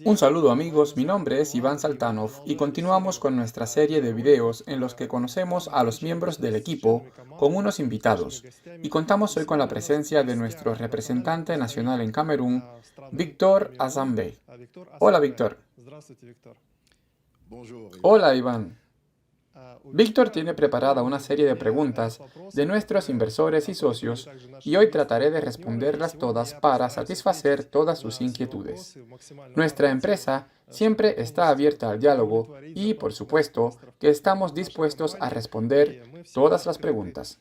Un saludo amigos, mi nombre es Iván Saltanov y continuamos con nuestra serie de videos en los que conocemos a los miembros del equipo con unos invitados y contamos hoy con la presencia de nuestro representante nacional en Camerún, Víctor Azambey. Hola Víctor. Hola Iván. Víctor tiene preparada una serie de preguntas de nuestros inversores y socios y hoy trataré de responderlas todas para satisfacer todas sus inquietudes. Nuestra empresa siempre está abierta al diálogo y, por supuesto, que estamos dispuestos a responder todas las preguntas.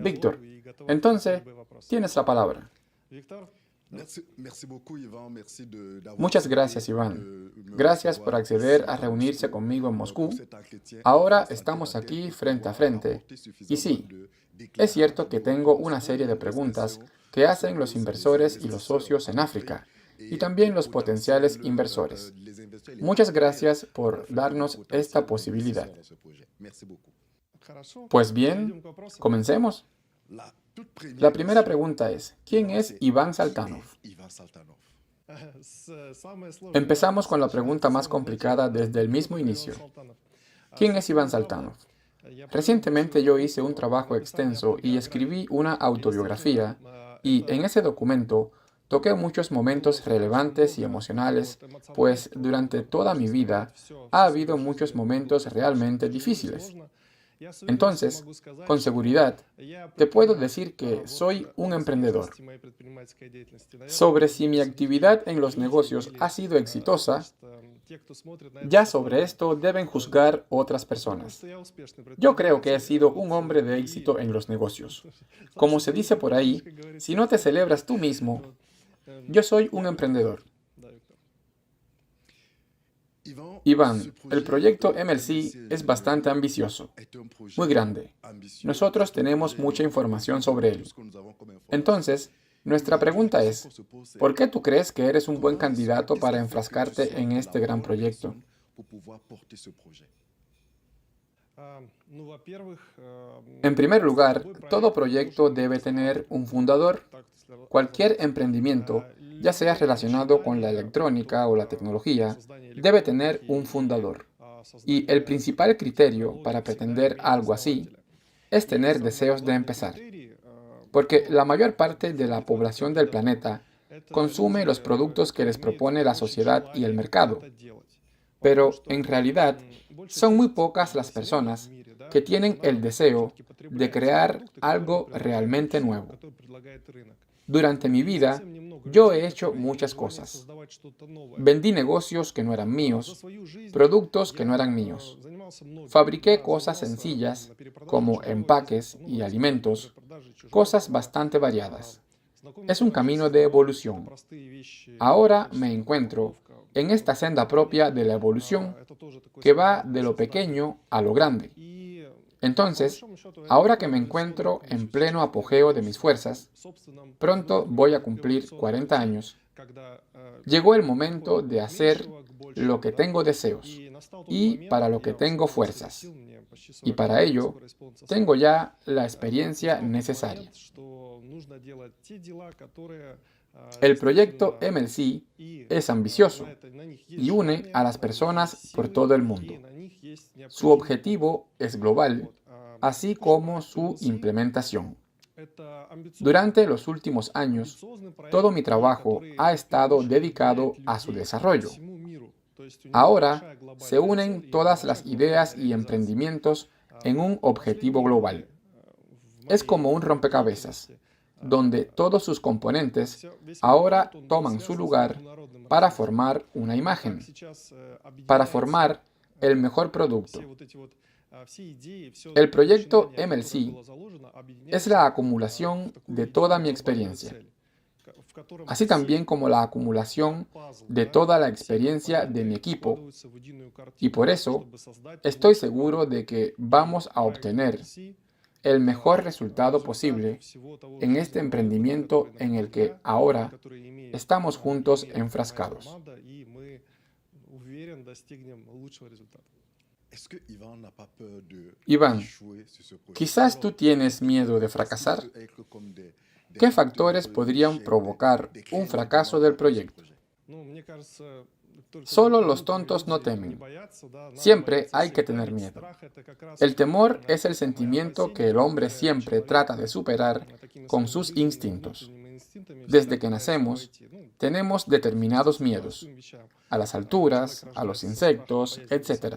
Víctor, entonces, tienes la palabra. Muchas gracias, Iván. Gracias por acceder a reunirse conmigo en Moscú. Ahora estamos aquí frente a frente. Y sí, es cierto que tengo una serie de preguntas que hacen los inversores y los socios en África, y también los potenciales inversores. Muchas gracias por darnos esta posibilidad. Pues bien, comencemos. La primera pregunta es, ¿quién es Iván Saltanov? Empezamos con la pregunta más complicada desde el mismo inicio. ¿Quién es Iván Saltanov? Recientemente yo hice un trabajo extenso y escribí una autobiografía, y en ese documento toqué muchos momentos relevantes y emocionales, pues durante toda mi vida ha habido muchos momentos realmente difíciles. Entonces, con seguridad, te puedo decir que soy un emprendedor. Sobre si mi actividad en los negocios ha sido exitosa, ya sobre esto deben juzgar otras personas. Yo creo que he sido un hombre de éxito en los negocios. Como se dice por ahí, si no te celebras tú mismo, yo soy un emprendedor. Iván, el proyecto MLC es bastante ambicioso, muy grande. Nosotros tenemos mucha información sobre él. Entonces, nuestra pregunta es, ¿por qué tú crees que eres un buen candidato para enfrascarte en este gran proyecto? En primer lugar, todo proyecto debe tener un fundador. Cualquier emprendimiento, ya sea relacionado con la electrónica o la tecnología, debe tener un fundador. Y el principal criterio para pretender algo así es tener deseos de empezar. Porque la mayor parte de la población del planeta consume los productos que les propone la sociedad y el mercado. Pero, en realidad, son muy pocas las personas que tienen el deseo de crear algo realmente nuevo. Durante mi vida, yo he hecho muchas cosas. Vendí negocios que no eran míos, productos que no eran míos. Fabriqué cosas sencillas, como empaques y alimentos, cosas bastante variadas. Es un camino de evolución. Ahora me encuentro en esta senda propia de la evolución que va de lo pequeño a lo grande. Entonces, ahora que me encuentro en pleno apogeo de mis fuerzas, pronto voy a cumplir 40 años, llegó el momento de hacer lo que tengo deseos y para lo que tengo fuerzas. Y para ello, tengo ya la experiencia necesaria. El proyecto MLC es ambicioso y une a las personas por todo el mundo. Su objetivo es global, así como su implementación. Durante los últimos años, todo mi trabajo ha estado dedicado a su desarrollo. Ahora se unen todas las ideas y emprendimientos en un objetivo global. Es como un rompecabezas, donde todos sus componentes ahora toman su lugar para formar una imagen, para formar el mejor producto. El proyecto MLC es la acumulación de toda mi experiencia, así también como la acumulación de toda la experiencia de mi equipo, y por eso estoy seguro de que vamos a obtener el mejor resultado posible en este emprendimiento en el que ahora estamos juntos enfrascados. Iván, quizás tú tienes miedo de fracasar. ¿Qué factores podrían provocar un fracaso del proyecto? Solo los tontos no temen. Siempre hay que tener miedo. El temor es el sentimiento que el hombre siempre trata de superar con sus instintos. Desde que nacemos, tenemos determinados miedos, a las alturas, a los insectos, etc.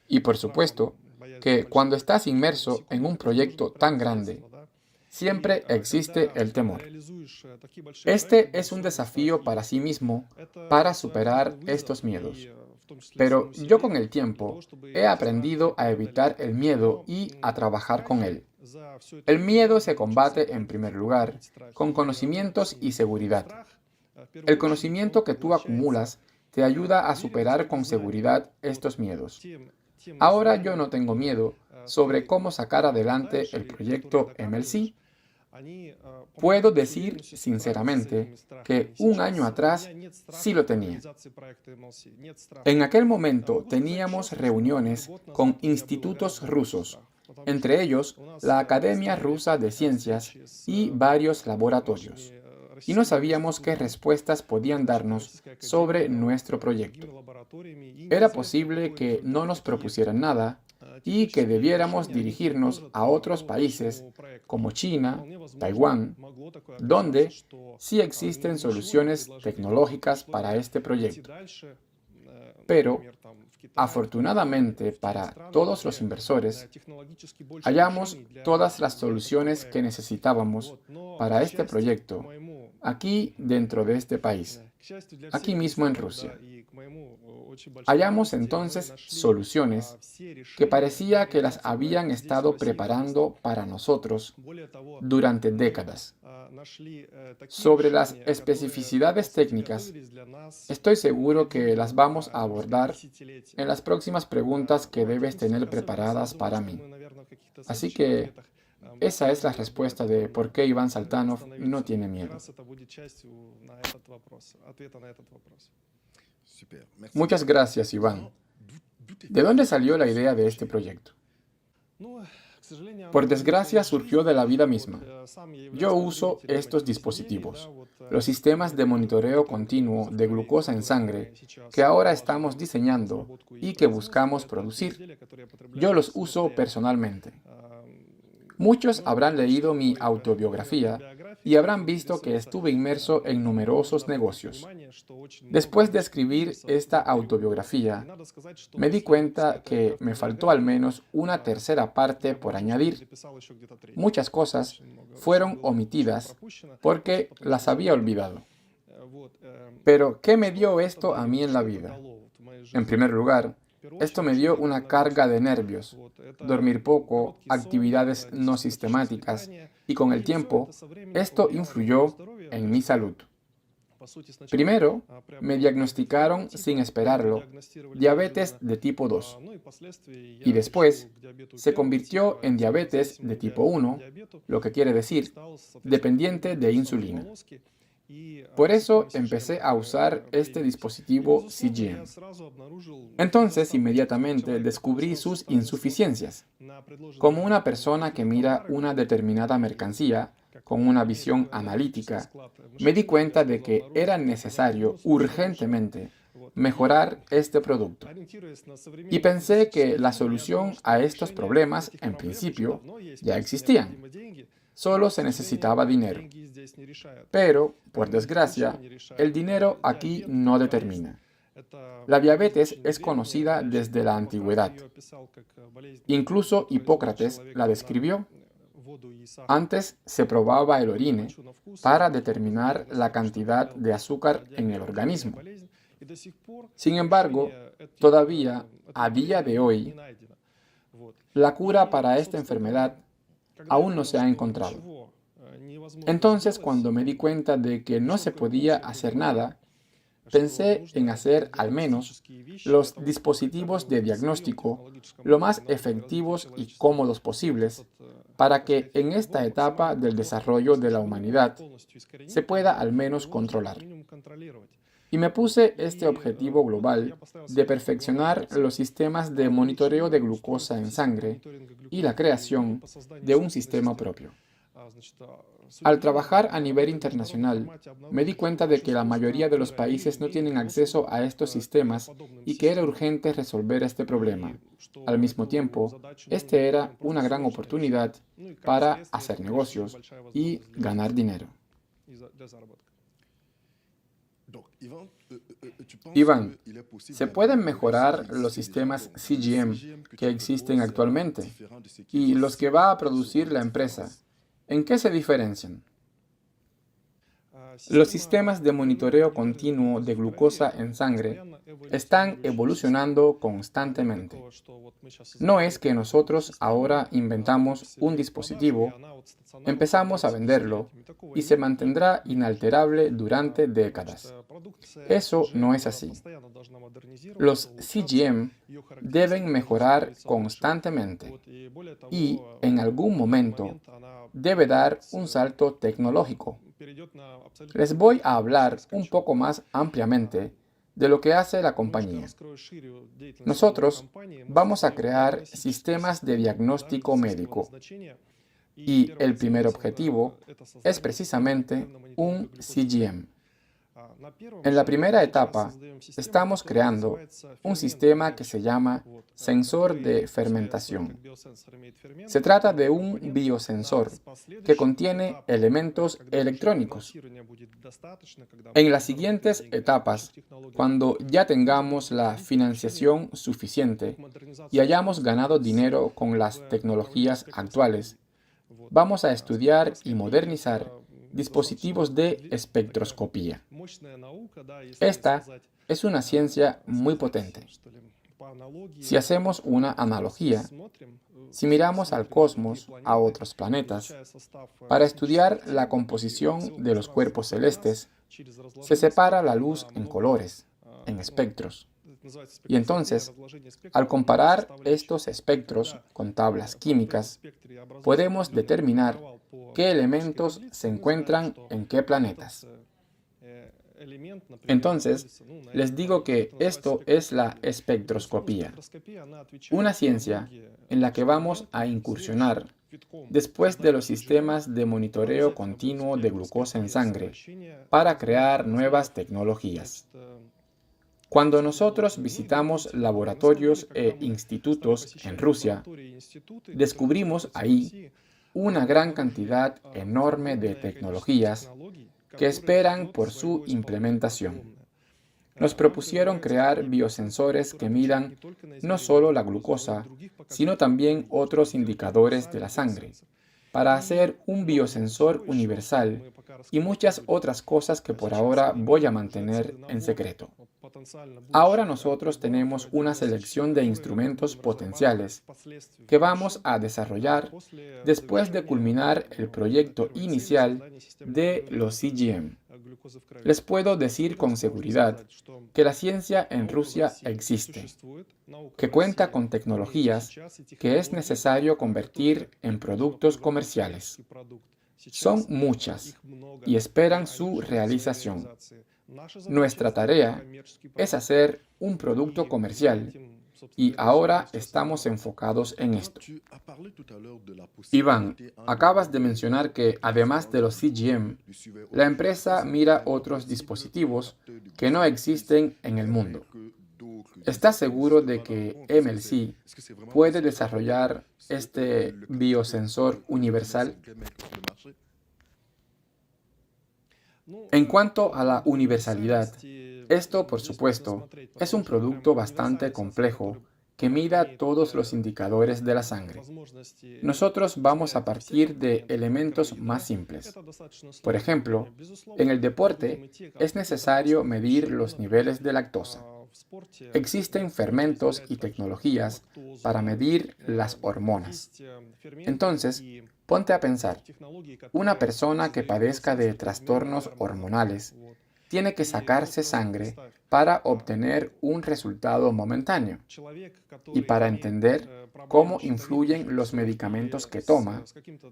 Y por supuesto, que cuando estás inmerso en un proyecto tan grande, siempre existe el temor. Este es un desafío para sí mismo para superar estos miedos. Pero yo con el tiempo he aprendido a evitar el miedo y a trabajar con él. El miedo se combate en primer lugar con conocimientos y seguridad. El conocimiento que tú acumulas te ayuda a superar con seguridad estos miedos. Ahora yo no tengo miedo sobre cómo sacar adelante el proyecto MLC. Puedo decir sinceramente que un año atrás sí lo tenía. En aquel momento teníamos reuniones con institutos rusos, entre ellos la Academia Rusa de Ciencias y varios laboratorios, y no sabíamos qué respuestas podían darnos sobre nuestro proyecto. Era posible que no nos propusieran nada y que debiéramos dirigirnos a otros países como China, Taiwán, donde sí existen soluciones tecnológicas para este proyecto. Pero, afortunadamente para todos los inversores, hallamos todas las soluciones que necesitábamos para este proyecto aquí dentro de este país, aquí mismo en Rusia. Hallamos entonces soluciones que parecía que las habían estado preparando para nosotros durante décadas. Sobre las especificidades técnicas, estoy seguro que las vamos a abordar en las próximas preguntas que debes tener preparadas para mí. Así que esa es la respuesta de por qué Iván Saltanov no tiene miedo. Muchas gracias, Iván. ¿De dónde salió la idea de este proyecto? Por desgracia, surgió de la vida misma. Yo uso estos dispositivos, los sistemas de monitoreo continuo de glucosa en sangre que ahora estamos diseñando y que buscamos producir. Yo los uso personalmente. Muchos habrán leído mi autobiografía y habrán visto que estuve inmerso en numerosos negocios. Después de escribir esta autobiografía, me di cuenta que me faltó al menos una tercera parte por añadir. Muchas cosas fueron omitidas porque las había olvidado. Pero, ¿qué me dio esto a mí en la vida? En primer lugar, esto me dio una carga de nervios, dormir poco, actividades no sistemáticas, y con el tiempo, esto influyó en mi salud. Primero, me diagnosticaron sin esperarlo diabetes de tipo 2, y después se convirtió en diabetes de tipo 1, lo que quiere decir dependiente de insulina. Por eso empecé a usar este dispositivo CGM. Entonces, inmediatamente descubrí sus insuficiencias. Como una persona que mira una determinada mercancía con una visión analítica, me di cuenta de que era necesario urgentemente mejorar este producto. Y pensé que la solución a estos problemas, en principio, ya existían. Solo se necesitaba dinero. Pero, por desgracia, el dinero aquí no determina. La diabetes es conocida desde la antigüedad. Incluso Hipócrates la describió. Antes se probaba el orine para determinar la cantidad de azúcar en el organismo. Sin embargo, todavía, a día de hoy, la cura para esta enfermedad aún no se ha encontrado. Entonces, cuando me di cuenta de que no se podía hacer nada, pensé en hacer al menos los dispositivos de diagnóstico lo más efectivos y cómodos posibles para que en esta etapa del desarrollo de la humanidad se pueda al menos controlar. Y me puse este objetivo global de perfeccionar los sistemas de monitoreo de glucosa en sangre y la creación de un sistema propio. Al trabajar a nivel internacional, me di cuenta de que la mayoría de los países no tienen acceso a estos sistemas y que era urgente resolver este problema. Al mismo tiempo, este era una gran oportunidad para hacer negocios y ganar dinero. Iván, ¿se pueden mejorar los sistemas CGM que existen actualmente y los que va a producir la empresa? ¿En qué se diferencian? Los sistemas de monitoreo continuo de glucosa en sangre están evolucionando constantemente. No es que nosotros ahora inventamos un dispositivo, empezamos a venderlo y se mantendrá inalterable durante décadas. Eso no es así. Los CGM deben mejorar constantemente y en algún momento debe dar un salto tecnológico. Les voy a hablar un poco más ampliamente de lo que hace la compañía. Nosotros vamos a crear sistemas de diagnóstico médico y el primer objetivo es precisamente un CGM. En la primera etapa, estamos creando un sistema que se llama sensor de fermentación. Se trata de un biosensor que contiene elementos electrónicos. En las siguientes etapas, cuando ya tengamos la financiación suficiente y hayamos ganado dinero con las tecnologías actuales, vamos a estudiar y modernizar dispositivos de espectroscopía. Esta es una ciencia muy potente. Si hacemos una analogía, si miramos al cosmos, a otros planetas, para estudiar la composición de los cuerpos celestes, se separa la luz en colores, en espectros. Y entonces, al comparar estos espectros con tablas químicas, podemos determinar qué elementos se encuentran en qué planetas. Entonces, les digo que esto es la espectroscopía, una ciencia en la que vamos a incursionar después de los sistemas de monitoreo continuo de glucosa en sangre para crear nuevas tecnologías. Cuando nosotros visitamos laboratorios e institutos en Rusia, descubrimos ahí una gran cantidad enorme de tecnologías que esperan por su implementación. Nos propusieron crear biosensores que midan no solo la glucosa, sino también otros indicadores de la sangre, para hacer un biosensor universal y muchas otras cosas que por ahora voy a mantener en secreto. Ahora nosotros tenemos una selección de instrumentos potenciales que vamos a desarrollar después de culminar el proyecto inicial de los CGM. Les puedo decir con seguridad que la ciencia en Rusia existe, que cuenta con tecnologías que es necesario convertir en productos comerciales. Son muchas y esperan su realización. Nuestra tarea es hacer un producto comercial y ahora estamos enfocados en esto. Iván, acabas de mencionar que además de los CGM, la empresa mira otros dispositivos que no existen en el mundo. ¿Estás seguro de que MLC puede desarrollar este biosensor universal? En cuanto a la universalidad, esto, por supuesto, es un producto bastante complejo que mida todos los indicadores de la sangre. Nosotros vamos a partir de elementos más simples. Por ejemplo, en el deporte es necesario medir los niveles de lactosa. Existen fermentos y tecnologías para medir las hormonas. Entonces, ponte a pensar, una persona que padezca de trastornos hormonales tiene que sacarse sangre para obtener un resultado momentáneo y para entender cómo influyen los medicamentos que toma,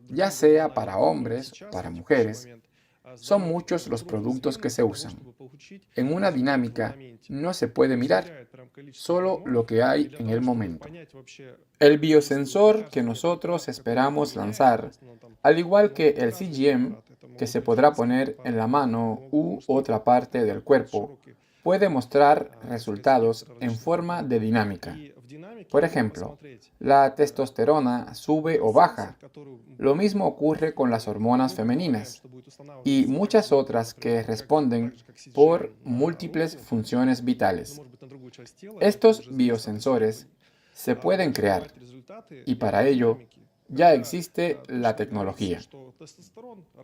ya sea para hombres o para mujeres. Son muchos los productos que se usan. En una dinámica no se puede mirar. solo lo que hay en el momento. El biosensor que nosotros esperamos lanzar, al igual que el CGM, que se podrá poner en la mano u otra parte del cuerpo, puede mostrar resultados en forma de dinámica. Por ejemplo, la testosterona sube o baja. Lo mismo ocurre con las hormonas femeninas y muchas otras que responden por múltiples funciones vitales. Estos biosensores se pueden crear y para ello ya existe la tecnología.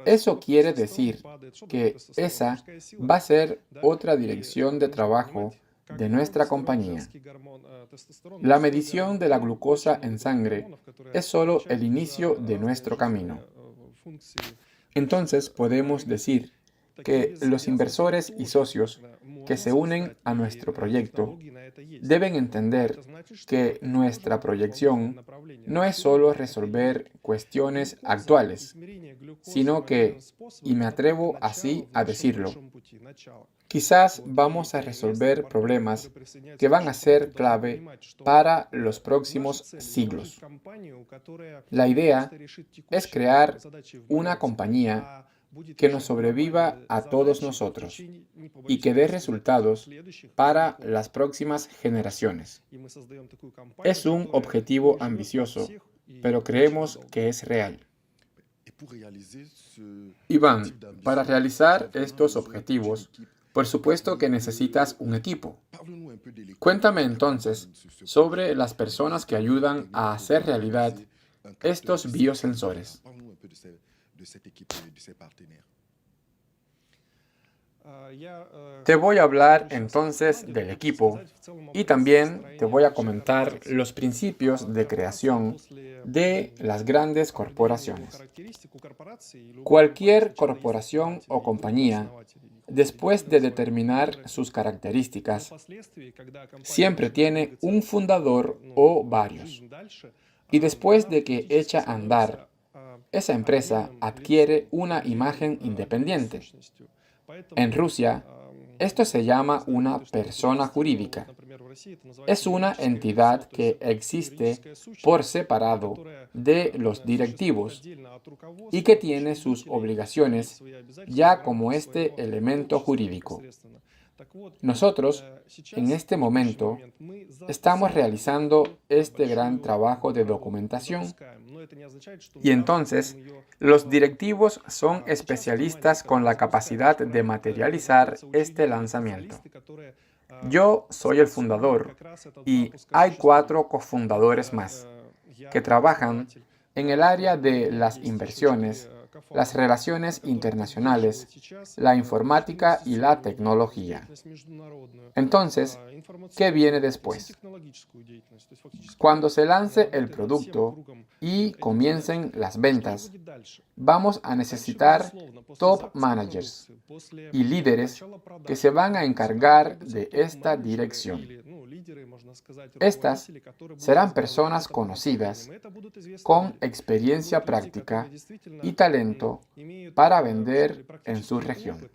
Eso quiere decir que esa va a ser otra dirección de trabajo de nuestra compañía. La medición de la glucosa en sangre es solo el inicio de nuestro camino. Entonces podemos decir que los inversores y socios que se unen a nuestro proyecto deben entender que nuestra proyección no es solo resolver cuestiones actuales, sino que, y me atrevo así a decirlo, quizás vamos a resolver problemas que van a ser clave para los próximos siglos. La idea es crear una compañía que nos sobreviva a todos nosotros y que dé resultados para las próximas generaciones. Es un objetivo ambicioso, pero creemos que es real. Iván, para realizar estos objetivos, por supuesto que necesitas un equipo. Cuéntame entonces sobre las personas que ayudan a hacer realidad estos biosensores. Te voy a hablar entonces del equipo y también te voy a comentar los principios de creación de las grandes corporaciones. Cualquier corporación o compañía, después de determinar sus características, siempre tiene un fundador o varios. Y después de que echa a andar, esa empresa adquiere una imagen independiente. En Rusia, esto se llama una persona jurídica. Es una entidad que existe por separado de los directivos y que tiene sus obligaciones ya como este elemento jurídico. Nosotros, en este momento, estamos realizando este gran trabajo de documentación y entonces los directivos son especialistas con la capacidad de materializar este lanzamiento. Yo soy el fundador y hay 4 cofundadores más que trabajan en el área de las inversiones, las relaciones internacionales, la informática y la tecnología. Entonces, ¿qué viene después? Cuando se lance el producto y comiencen las ventas, vamos a necesitar top managers y líderes que se van a encargar de esta dirección. Estas serán personas conocidas, con experiencia práctica y talento para vender en su región.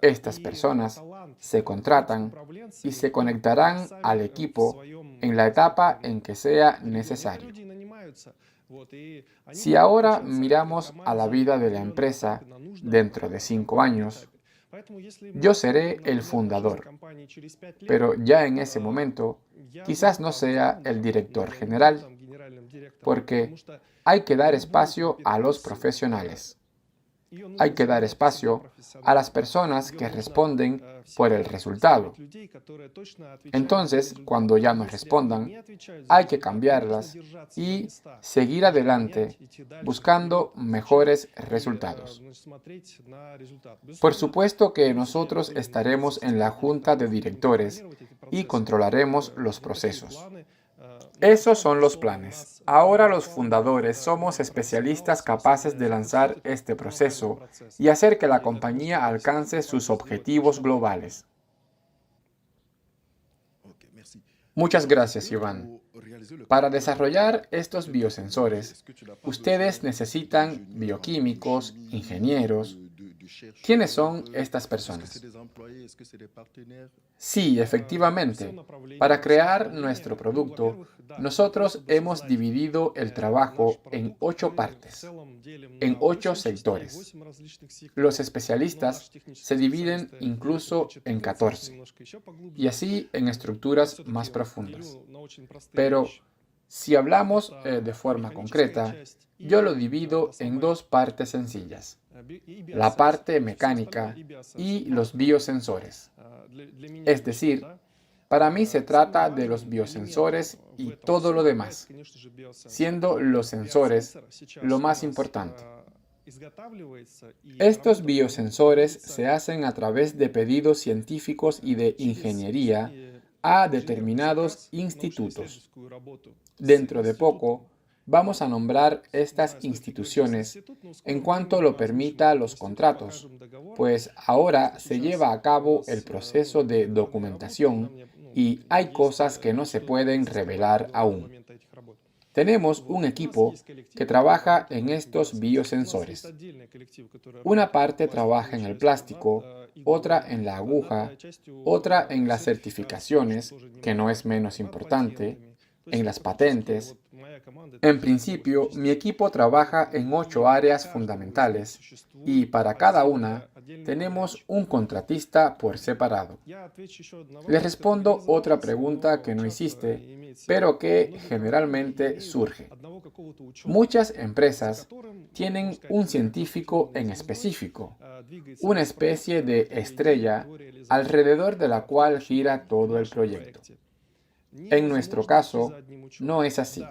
Estas personas se contratan y se conectarán al equipo en la etapa en que sea necesario. Si ahora miramos a la vida de la empresa dentro de 5 años, yo seré el fundador, pero ya en ese momento quizás no sea el director general, porque hay que dar espacio a los profesionales. Hay que dar espacio a las personas que responden por el resultado. Entonces, cuando ya no respondan, hay que cambiarlas y seguir adelante buscando mejores resultados. Por supuesto que nosotros estaremos en la junta de directores y controlaremos los procesos. Esos son los planes. Ahora los fundadores somos especialistas capaces de lanzar este proceso y hacer que la compañía alcance sus objetivos globales. Muchas gracias, Iván. Para desarrollar estos biosensores, ustedes necesitan bioquímicos, ingenieros, ¿Quiénes son estas personas? Sí, efectivamente. Para crear nuestro producto, nosotros hemos dividido el trabajo en 8 partes, en 8 sectores. Los especialistas se dividen incluso en 14, y así en estructuras más profundas. Pero si hablamos de forma concreta, yo lo divido en 2 partes sencillas: la parte mecánica y los biosensores. Es decir, para mí se trata de los biosensores y todo lo demás, siendo los sensores lo más importante. Estos biosensores se hacen a través de pedidos científicos y de ingeniería a determinados institutos. Dentro de poco, vamos a nombrar estas instituciones en cuanto lo permita los contratos, pues ahora se lleva a cabo el proceso de documentación y hay cosas que no se pueden revelar aún. Tenemos un equipo que trabaja en estos biosensores. Una parte trabaja en el plástico, otra en la aguja, otra en las certificaciones, que no es menos importante, en las patentes. En principio, mi equipo trabaja en 8 áreas fundamentales y para cada una tenemos un contratista por separado. Les respondo otra pregunta que no hiciste, pero que generalmente surge. Muchas empresas tienen un científico en específico, una especie de estrella alrededor de la cual gira todo el proyecto. En nuestro caso, no es así.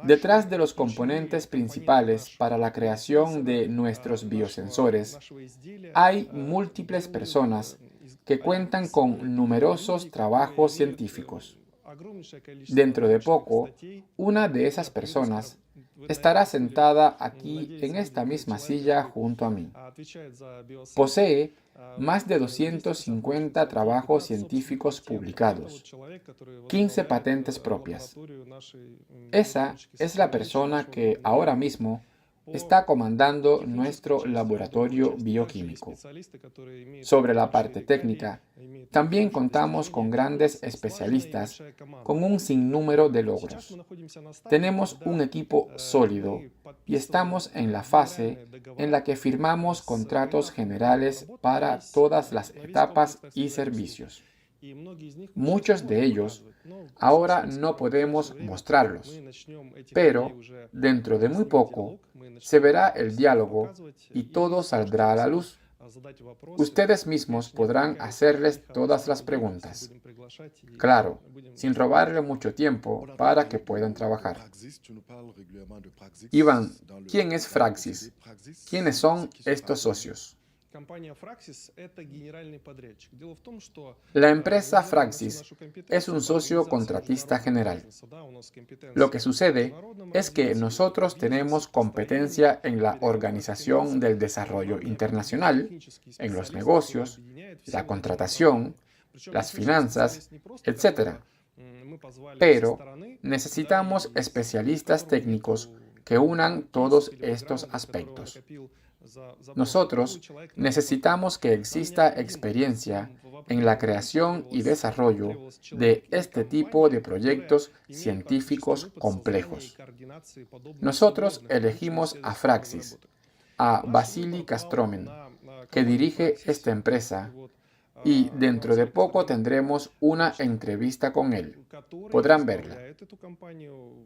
Detrás de los componentes principales para la creación de nuestros biosensores, hay múltiples personas que cuentan con numerosos trabajos científicos. Dentro de poco, una de esas personas estará sentada aquí en esta misma silla junto a mí. Posee más de 250 trabajos científicos publicados, 15 patentes propias. Esa es la persona que ahora mismo está comandando nuestro laboratorio bioquímico. Sobre la parte técnica, también contamos con grandes especialistas con un sinnúmero de logros. Tenemos un equipo sólido y estamos en la fase en la que firmamos contratos generales para todas las etapas y servicios. Muchos de ellos ahora no podemos mostrarlos, pero dentro de muy poco se verá el diálogo y todo saldrá a la luz. Ustedes mismos podrán hacerles todas las preguntas. Claro, sin robarle mucho tiempo para que puedan trabajar. Iván, ¿quién es Fraxis? ¿Quiénes son estos socios? La empresa Fraxis es un socio contratista general. Lo que sucede es que nosotros tenemos competencia en la organización del desarrollo internacional, en los negocios, la contratación, las finanzas, etc. Pero necesitamos especialistas técnicos que unan todos estos aspectos. Nosotros necesitamos que exista experiencia en la creación y desarrollo de este tipo de proyectos científicos complejos. Nosotros elegimos a Fraxis, a Vasily Kastromin, que dirige esta empresa, y dentro de poco tendremos una entrevista con él. Podrán verla.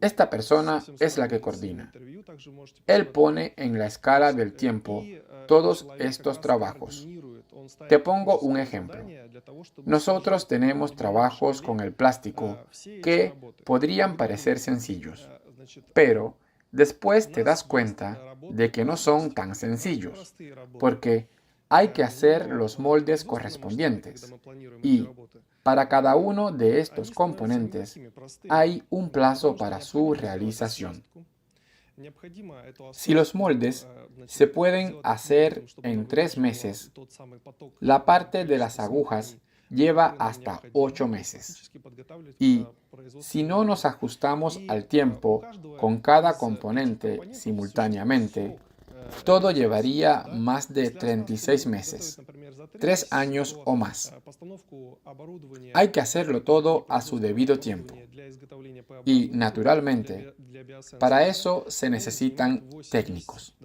Esta persona es la que coordina. Él pone en la escala del tiempo todos estos trabajos. Te pongo un ejemplo. Nosotros tenemos trabajos con el plástico que podrían parecer sencillos, pero después te das cuenta de que no son tan sencillos, porque hay que hacer los moldes correspondientes y para cada uno de estos componentes hay un plazo para su realización. Si los moldes se pueden hacer en 3 meses, la parte de las agujas lleva hasta 8 meses. Y si no nos ajustamos al tiempo con cada componente simultáneamente, todo llevaría más de 36 meses, 3 años o más. Hay que hacerlo todo a su debido tiempo. Y, naturalmente, para eso se necesitan técnicos.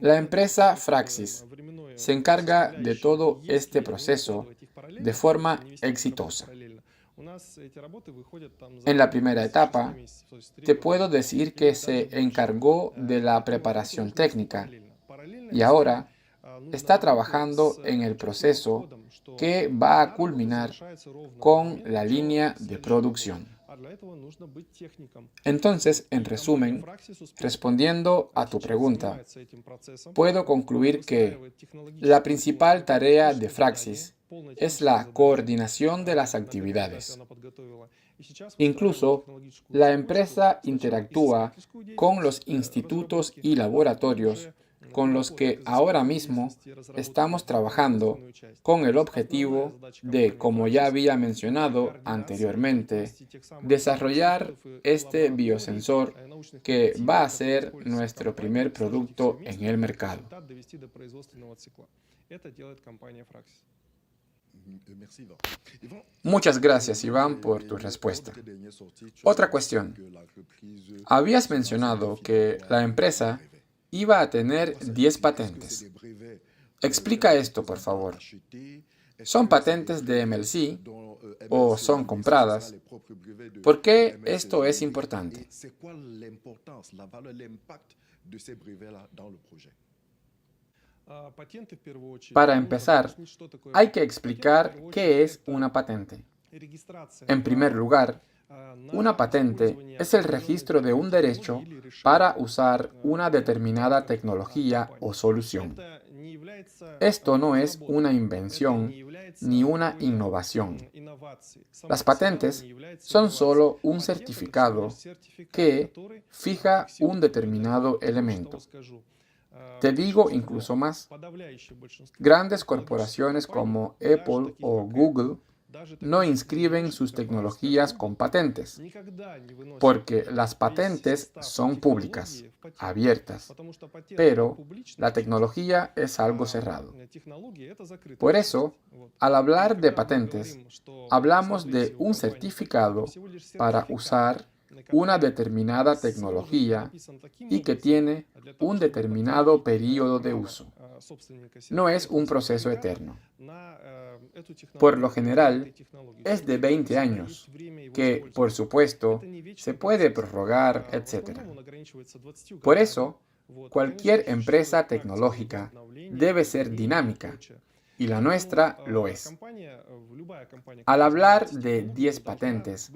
La empresa Fraxis se encarga de todo este proceso de forma exitosa. En la primera etapa, te puedo decir que se encargó de la preparación técnica y ahora está trabajando en el proceso que va a culminar con la línea de producción. Entonces, en resumen, respondiendo a tu pregunta, puedo concluir que la principal tarea de Fraxis es la coordinación de las actividades. Incluso, la empresa interactúa con los institutos y laboratorios con los que ahora mismo estamos trabajando con el objetivo de, como ya había mencionado anteriormente, desarrollar este biosensor que va a ser nuestro primer producto en el mercado. Muchas gracias, Iván, por tu respuesta. Otra cuestión. Habías mencionado que la empresa iba a tener 10 patentes. Explica esto, por favor. ¿Son patentes de MLC o son compradas? ¿Por qué esto es importante? Para empezar, hay que explicar qué es una patente. En primer lugar, una patente es el registro de un derecho para usar una determinada tecnología o solución. Esto no es una invención ni una innovación. Las patentes son solo un certificado que fija un determinado elemento. Te digo incluso más. Grandes corporaciones como Apple o Google no inscriben sus tecnologías con patentes, porque las patentes son públicas, abiertas, pero la tecnología es algo cerrado. Por eso, al hablar de patentes, hablamos de un certificado para usar una determinada tecnología y que tiene un determinado periodo de uso. No es un proceso eterno. Por lo general, es de 20 años, que, por supuesto, se puede prorrogar, etc. Por eso, cualquier empresa tecnológica debe ser dinámica, y la nuestra lo es. Al hablar de 10 patentes,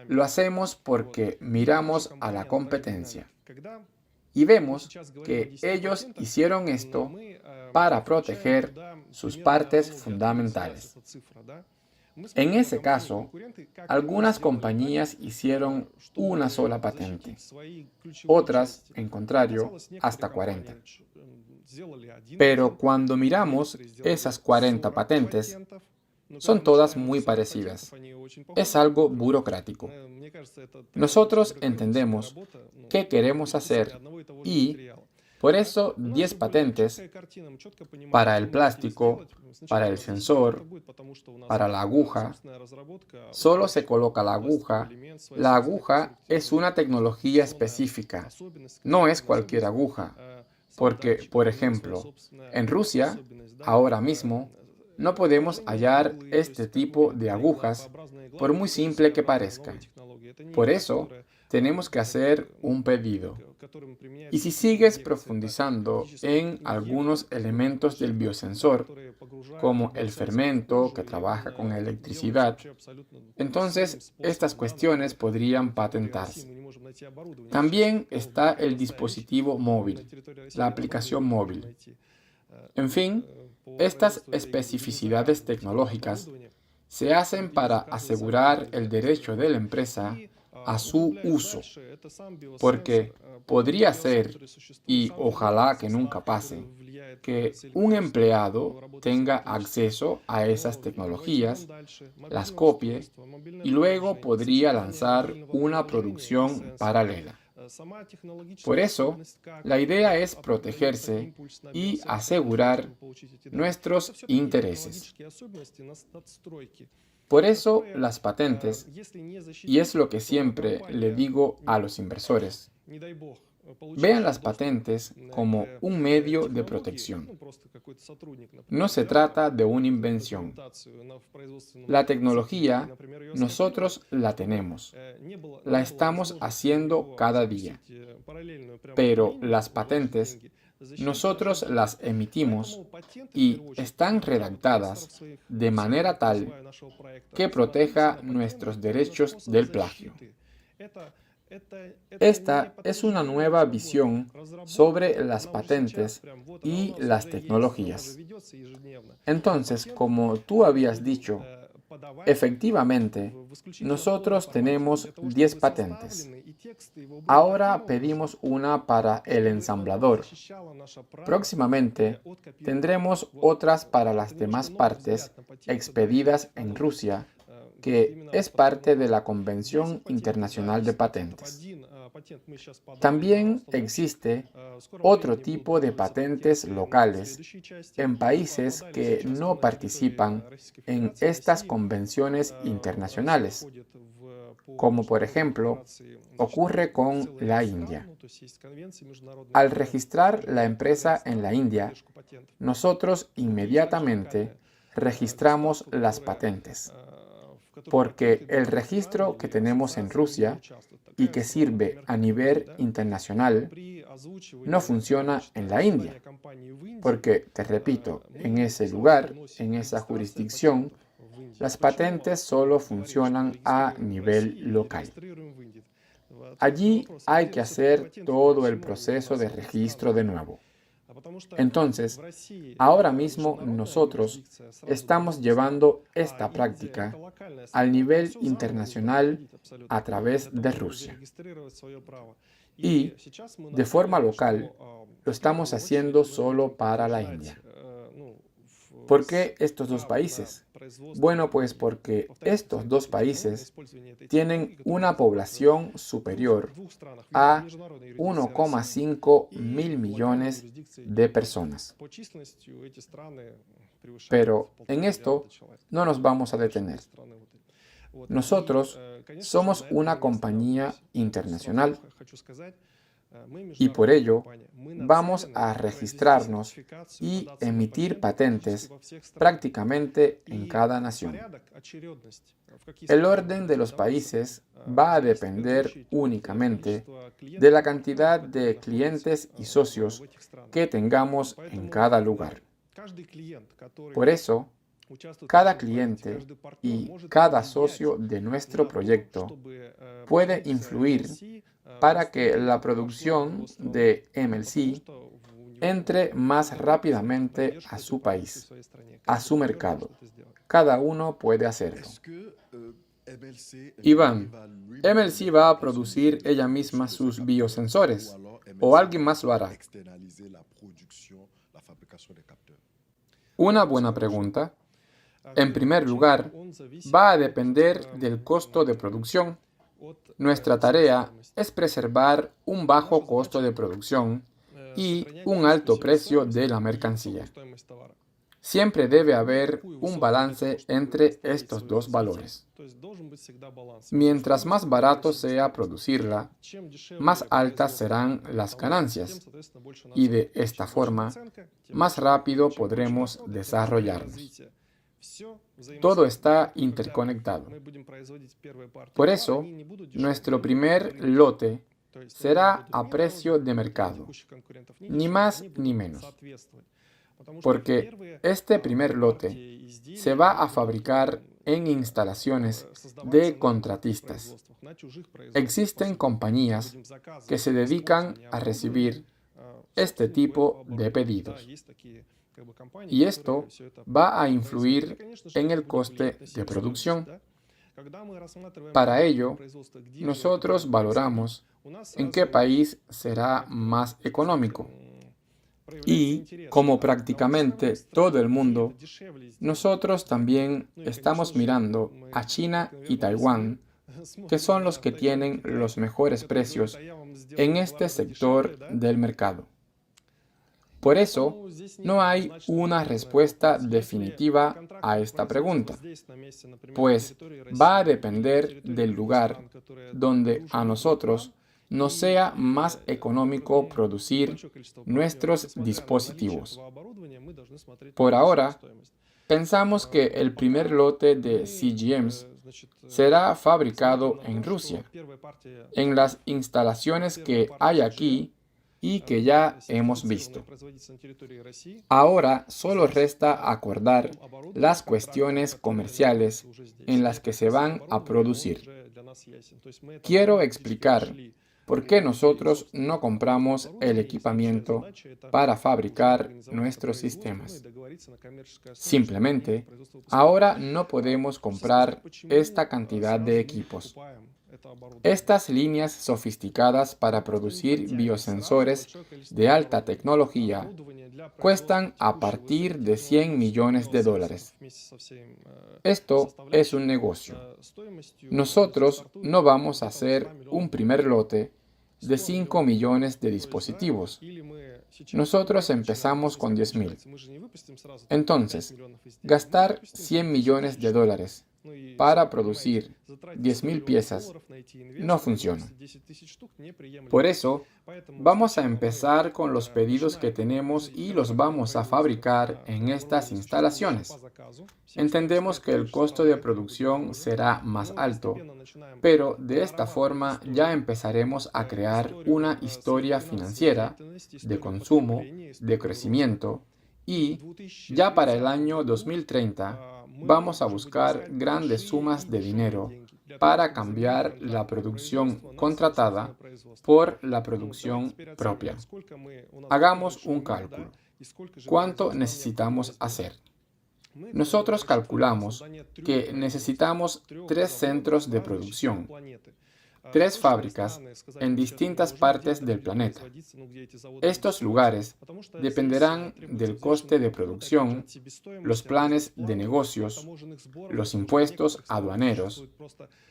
lo hacemos porque miramos a la competencia y vemos que ellos hicieron esto para proteger sus partes fundamentales. En ese caso, algunas compañías hicieron una sola patente, otras, en contrario, hasta 40. Pero cuando miramos esas 40 patentes, son todas muy parecidas. Es algo burocrático. Nosotros entendemos qué queremos hacer y, por eso, 10 patentes para el plástico, para el sensor, para la aguja. Solo se coloca la aguja. La aguja es una tecnología específica, no es cualquier aguja. Porque, por ejemplo, en Rusia, ahora mismo, no podemos hallar este tipo de agujas, por muy simple que parezca. Por eso, tenemos que hacer un pedido. Y si sigues profundizando en algunos elementos del biosensor, como el fermento que trabaja con electricidad, entonces estas cuestiones podrían patentarse. También está el dispositivo móvil, la aplicación móvil. En fin, estas especificidades tecnológicas se hacen para asegurar el derecho de la empresa a su uso, porque podría ser, y ojalá que nunca pase, que un empleado tenga acceso a esas tecnologías, las copie y luego podría lanzar una producción paralela. Por eso, la idea es protegerse y asegurar nuestros intereses. Por eso, las patentes, y es lo que siempre le digo a los inversores, vean las patentes como un medio de protección. No se trata de una invención. La tecnología, nosotros la tenemos. La estamos haciendo cada día. Pero las patentes, nosotros las emitimos y están redactadas de manera tal que proteja nuestros derechos del plagio. Esta es una nueva visión sobre las patentes y las tecnologías. Entonces, como tú habías dicho, efectivamente, nosotros tenemos 10 patentes. Ahora pedimos una para el ensamblador. Próximamente, tendremos otras para las demás partes expedidas en Rusia, que es parte de la Convención Internacional de Patentes. También existe otro tipo de patentes locales en países que no participan en estas convenciones internacionales, como por ejemplo ocurre con la India. Al registrar la empresa en la India, nosotros inmediatamente registramos las patentes, porque el registro que tenemos en Rusia y que sirve a nivel internacional no funciona en la India, porque, te repito, en ese lugar, en esa jurisdicción, las patentes solo funcionan a nivel local. Allí hay que hacer todo el proceso de registro de nuevo. Entonces, ahora mismo nosotros estamos llevando esta práctica al nivel internacional a través de Rusia. Y, de forma local, lo estamos haciendo solo para la India. ¿Por qué estos dos países? Bueno, pues porque estos dos países tienen una población superior a 1,5 mil millones de personas. Pero en esto no nos vamos a detener. Nosotros somos una compañía internacional y por ello vamos a registrarnos y emitir patentes prácticamente en cada nación. El orden de los países va a depender únicamente de la cantidad de clientes y socios que tengamos en cada lugar. Por eso, cada cliente y cada socio de nuestro proyecto puede influir para que la producción de MLC entre más rápidamente a su país, a su mercado. Cada uno puede hacerlo. Iván, ¿MLC va a producir ella misma sus biosensores o alguien más lo hará? Una buena pregunta. En primer lugar, va a depender del costo de producción. Nuestra tarea es preservar un bajo costo de producción y un alto precio de la mercancía. Siempre debe haber un balance entre estos dos valores. Mientras más barato sea producirla, más altas serán las ganancias y de esta forma, más rápido podremos desarrollarnos. Todo está interconectado. Por eso, nuestro primer lote será a precio de mercado, ni más ni menos. Porque este primer lote se va a fabricar en instalaciones de contratistas. Existen compañías que se dedican a recibir este tipo de pedidos. Y esto va a influir en el coste de producción. Para ello, nosotros valoramos en qué país será más económico. Y, como prácticamente todo el mundo, nosotros también estamos mirando a China y Taiwán, que son los que tienen los mejores precios en este sector del mercado. Por eso, no hay una respuesta definitiva a esta pregunta, pues va a depender del lugar donde a nosotros nos sea más económico producir nuestros dispositivos. Por ahora, pensamos que el primer lote de CGMs será fabricado en Rusia, en las instalaciones que hay aquí y que ya hemos visto. Ahora solo resta acordar las cuestiones comerciales en las que se van a producir. Quiero explicar por qué nosotros no compramos el equipamiento para fabricar nuestros sistemas. Simplemente, ahora no podemos comprar esta cantidad de equipos. Estas líneas sofisticadas para producir biosensores de alta tecnología cuestan a partir de $100 millones. Esto es un negocio. Nosotros no vamos a hacer un primer lote de 5 millones de dispositivos. Nosotros empezamos con 10.000. Entonces, gastar $100 millones para producir 10.000 piezas no funciona. Por eso, vamos a empezar con los pedidos que tenemos y los vamos a fabricar en estas instalaciones. Entendemos que el costo de producción será más alto, pero de esta forma ya empezaremos a crear una historia financiera de consumo, de crecimiento y ya para el año 2030 vamos a buscar grandes sumas de dinero para cambiar la producción contratada por la producción propia. Hagamos un cálculo. ¿Cuánto necesitamos hacer? Nosotros calculamos que necesitamos 3 centros de producción, 3 fábricas en distintas partes del planeta. Estos lugares dependerán del coste de producción, los planes de negocios, los impuestos aduaneros,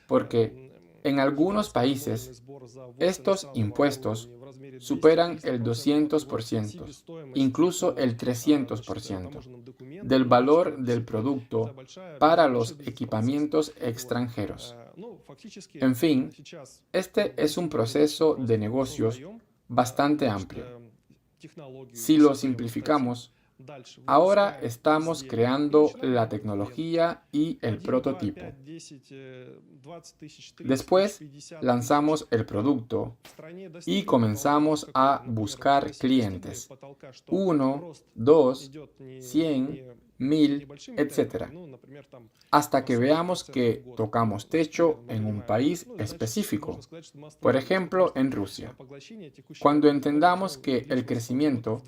porque en algunos países estos impuestos superan el 200%, incluso el 300% del valor del producto para los equipamientos extranjeros. En fin, este es un proceso de negocios bastante amplio. Si lo simplificamos, ahora estamos creando la tecnología y el prototipo. Después lanzamos el producto y comenzamos a buscar clientes. 1, 2, 100, 1000, etc. Hasta que veamos que tocamos techo en un país específico, por ejemplo en Rusia. Cuando entendamos que el crecimiento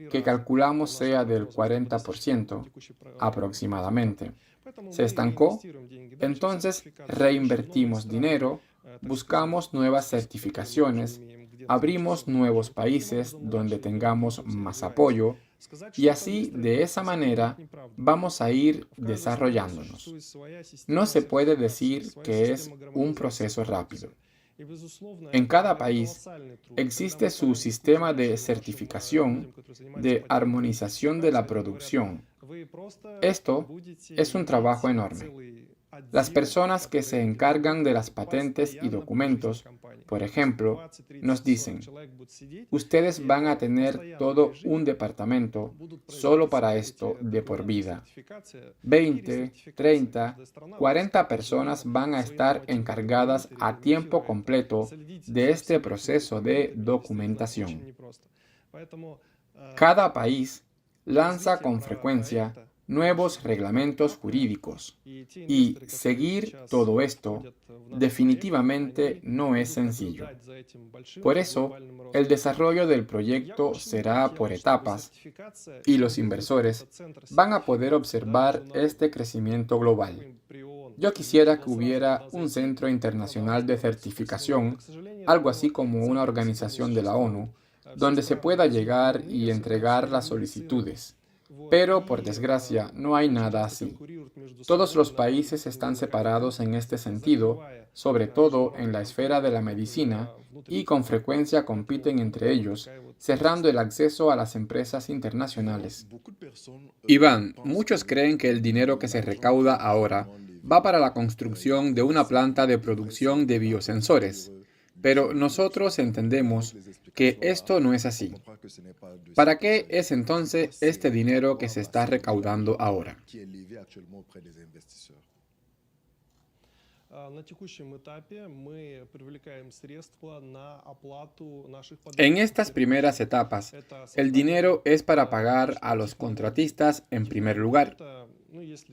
que calculamos sea del 40% aproximadamente se estancó, entonces reinvertimos dinero, buscamos nuevas certificaciones, abrimos nuevos países donde tengamos más apoyo, y así, de esa manera, vamos a ir desarrollándonos. No se puede decir que es un proceso rápido. En cada país existe su sistema de certificación, de armonización de la producción. Esto es un trabajo enorme. Las personas que se encargan de las patentes y documentos, por ejemplo, nos dicen, ustedes van a tener todo un departamento solo para esto de por vida. 20, 30, 40 personas van a estar encargadas a tiempo completo de este proceso de documentación. Cada país lanza con frecuencia nuevos reglamentos jurídicos y seguir todo esto definitivamente no es sencillo. Por eso, el desarrollo del proyecto será por etapas y los inversores van a poder observar este crecimiento global. Yo quisiera que hubiera un centro internacional de certificación, algo así como una organización de la ONU, donde se pueda llegar y entregar las solicitudes. Pero, por desgracia, no hay nada así. Todos los países están separados en este sentido, sobre todo en la esfera de la medicina, y con frecuencia compiten entre ellos, cerrando el acceso a las empresas internacionales. Iván, muchos creen que el dinero que se recauda ahora va para la construcción de una planta de producción de biosensores, pero nosotros entendemos que esto no es así. ¿Para qué es entonces este dinero que se está recaudando ahora? En estas primeras etapas, el dinero es para pagar a los contratistas en primer lugar.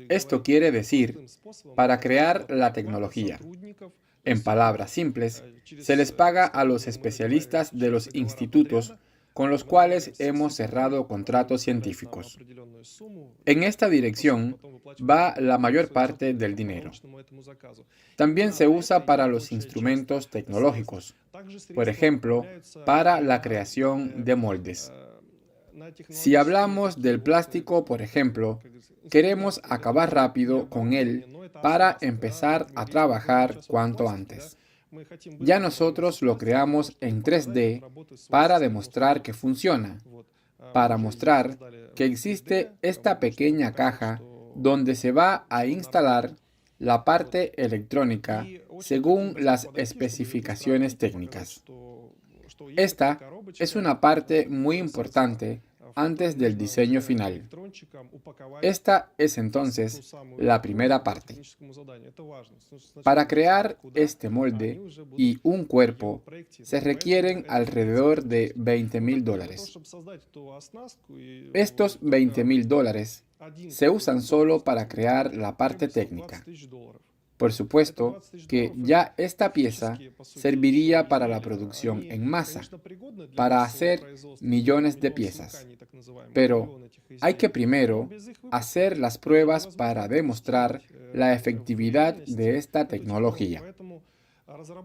Esto quiere decir, para crear la tecnología. En palabras simples, se les paga a los especialistas de los institutos con los cuales hemos cerrado contratos científicos. En esta dirección va la mayor parte del dinero. También se usa para los instrumentos tecnológicos, por ejemplo, para la creación de moldes. Si hablamos del plástico, por ejemplo, queremos acabar rápido con él para empezar a trabajar cuanto antes. Ya nosotros lo creamos en 3D para demostrar que funciona, para mostrar que existe esta pequeña caja donde se va a instalar la parte electrónica según las especificaciones técnicas. Esta es una parte muy importante antes del diseño final. Esta es entonces la primera parte. Para crear este molde y un cuerpo se requieren alrededor de $20,000. Estos $20,000 se usan solo para crear la parte técnica. Por supuesto que ya esta pieza serviría para la producción en masa, para hacer millones de piezas. Pero hay que primero hacer las pruebas para demostrar la efectividad de esta tecnología.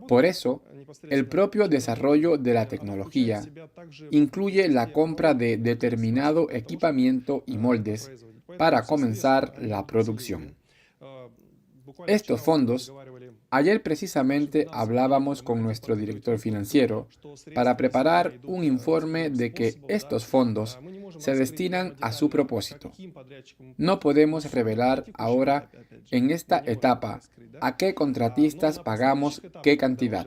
Por eso, el propio desarrollo de la tecnología incluye la compra de determinado equipamiento y moldes para comenzar la producción. Estos fondos, ayer precisamente hablábamos con nuestro director financiero para preparar un informe de que estos fondos se destinan a su propósito. No podemos revelar ahora en esta etapa a qué contratistas pagamos qué cantidad.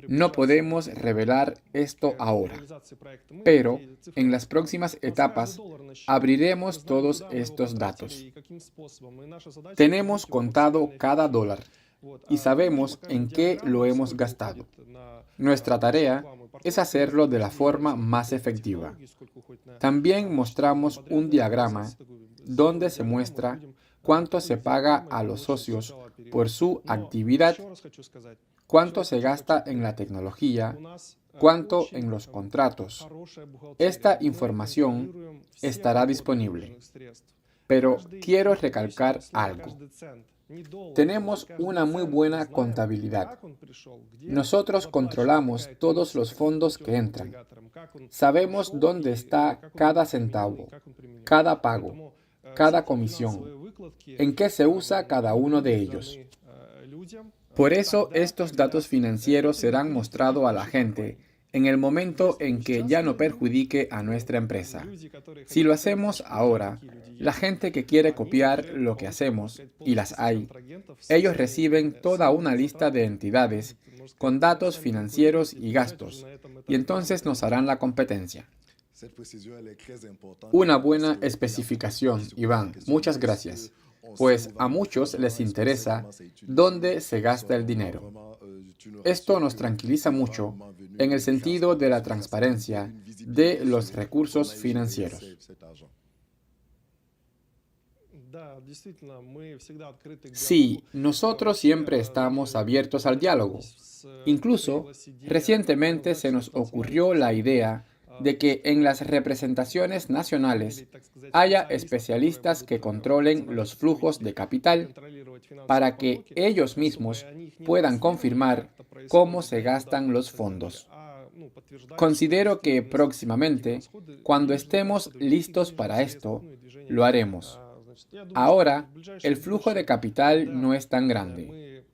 No podemos revelar esto ahora, pero en las próximas etapas abriremos todos estos datos. Tenemos contado cada dólar y sabemos en qué lo hemos gastado. Nuestra tarea es hacerlo de la forma más efectiva. También mostramos un diagrama donde se muestra cuánto se paga a los socios por su actividad, cuánto se gasta en la tecnología, cuánto en los contratos. Esta información estará disponible. Pero quiero recalcar algo. Tenemos una muy buena contabilidad. Nosotros controlamos todos los fondos que entran. Sabemos dónde está cada centavo, cada pago, cada comisión, en qué se usa cada uno de ellos. Por eso estos datos financieros serán mostrados a la gente en el momento en que ya no perjudique a nuestra empresa. Si lo hacemos ahora, la gente que quiere copiar lo que hacemos, y las hay, ellos reciben toda una lista de entidades con datos financieros y gastos, y entonces nos harán la competencia. Una buena especificación, Iván. Muchas gracias. Pues a muchos les interesa dónde se gasta el dinero. Esto nos tranquiliza mucho en el sentido de la transparencia de los recursos financieros. Sí, nosotros siempre estamos abiertos al diálogo. Incluso, recientemente se nos ocurrió la idea de que en las representaciones nacionales haya especialistas que controlen los flujos de capital para que ellos mismos puedan confirmar cómo se gastan los fondos. Considero que próximamente, cuando estemos listos para esto, lo haremos. Ahora, el flujo de capital no es tan grande.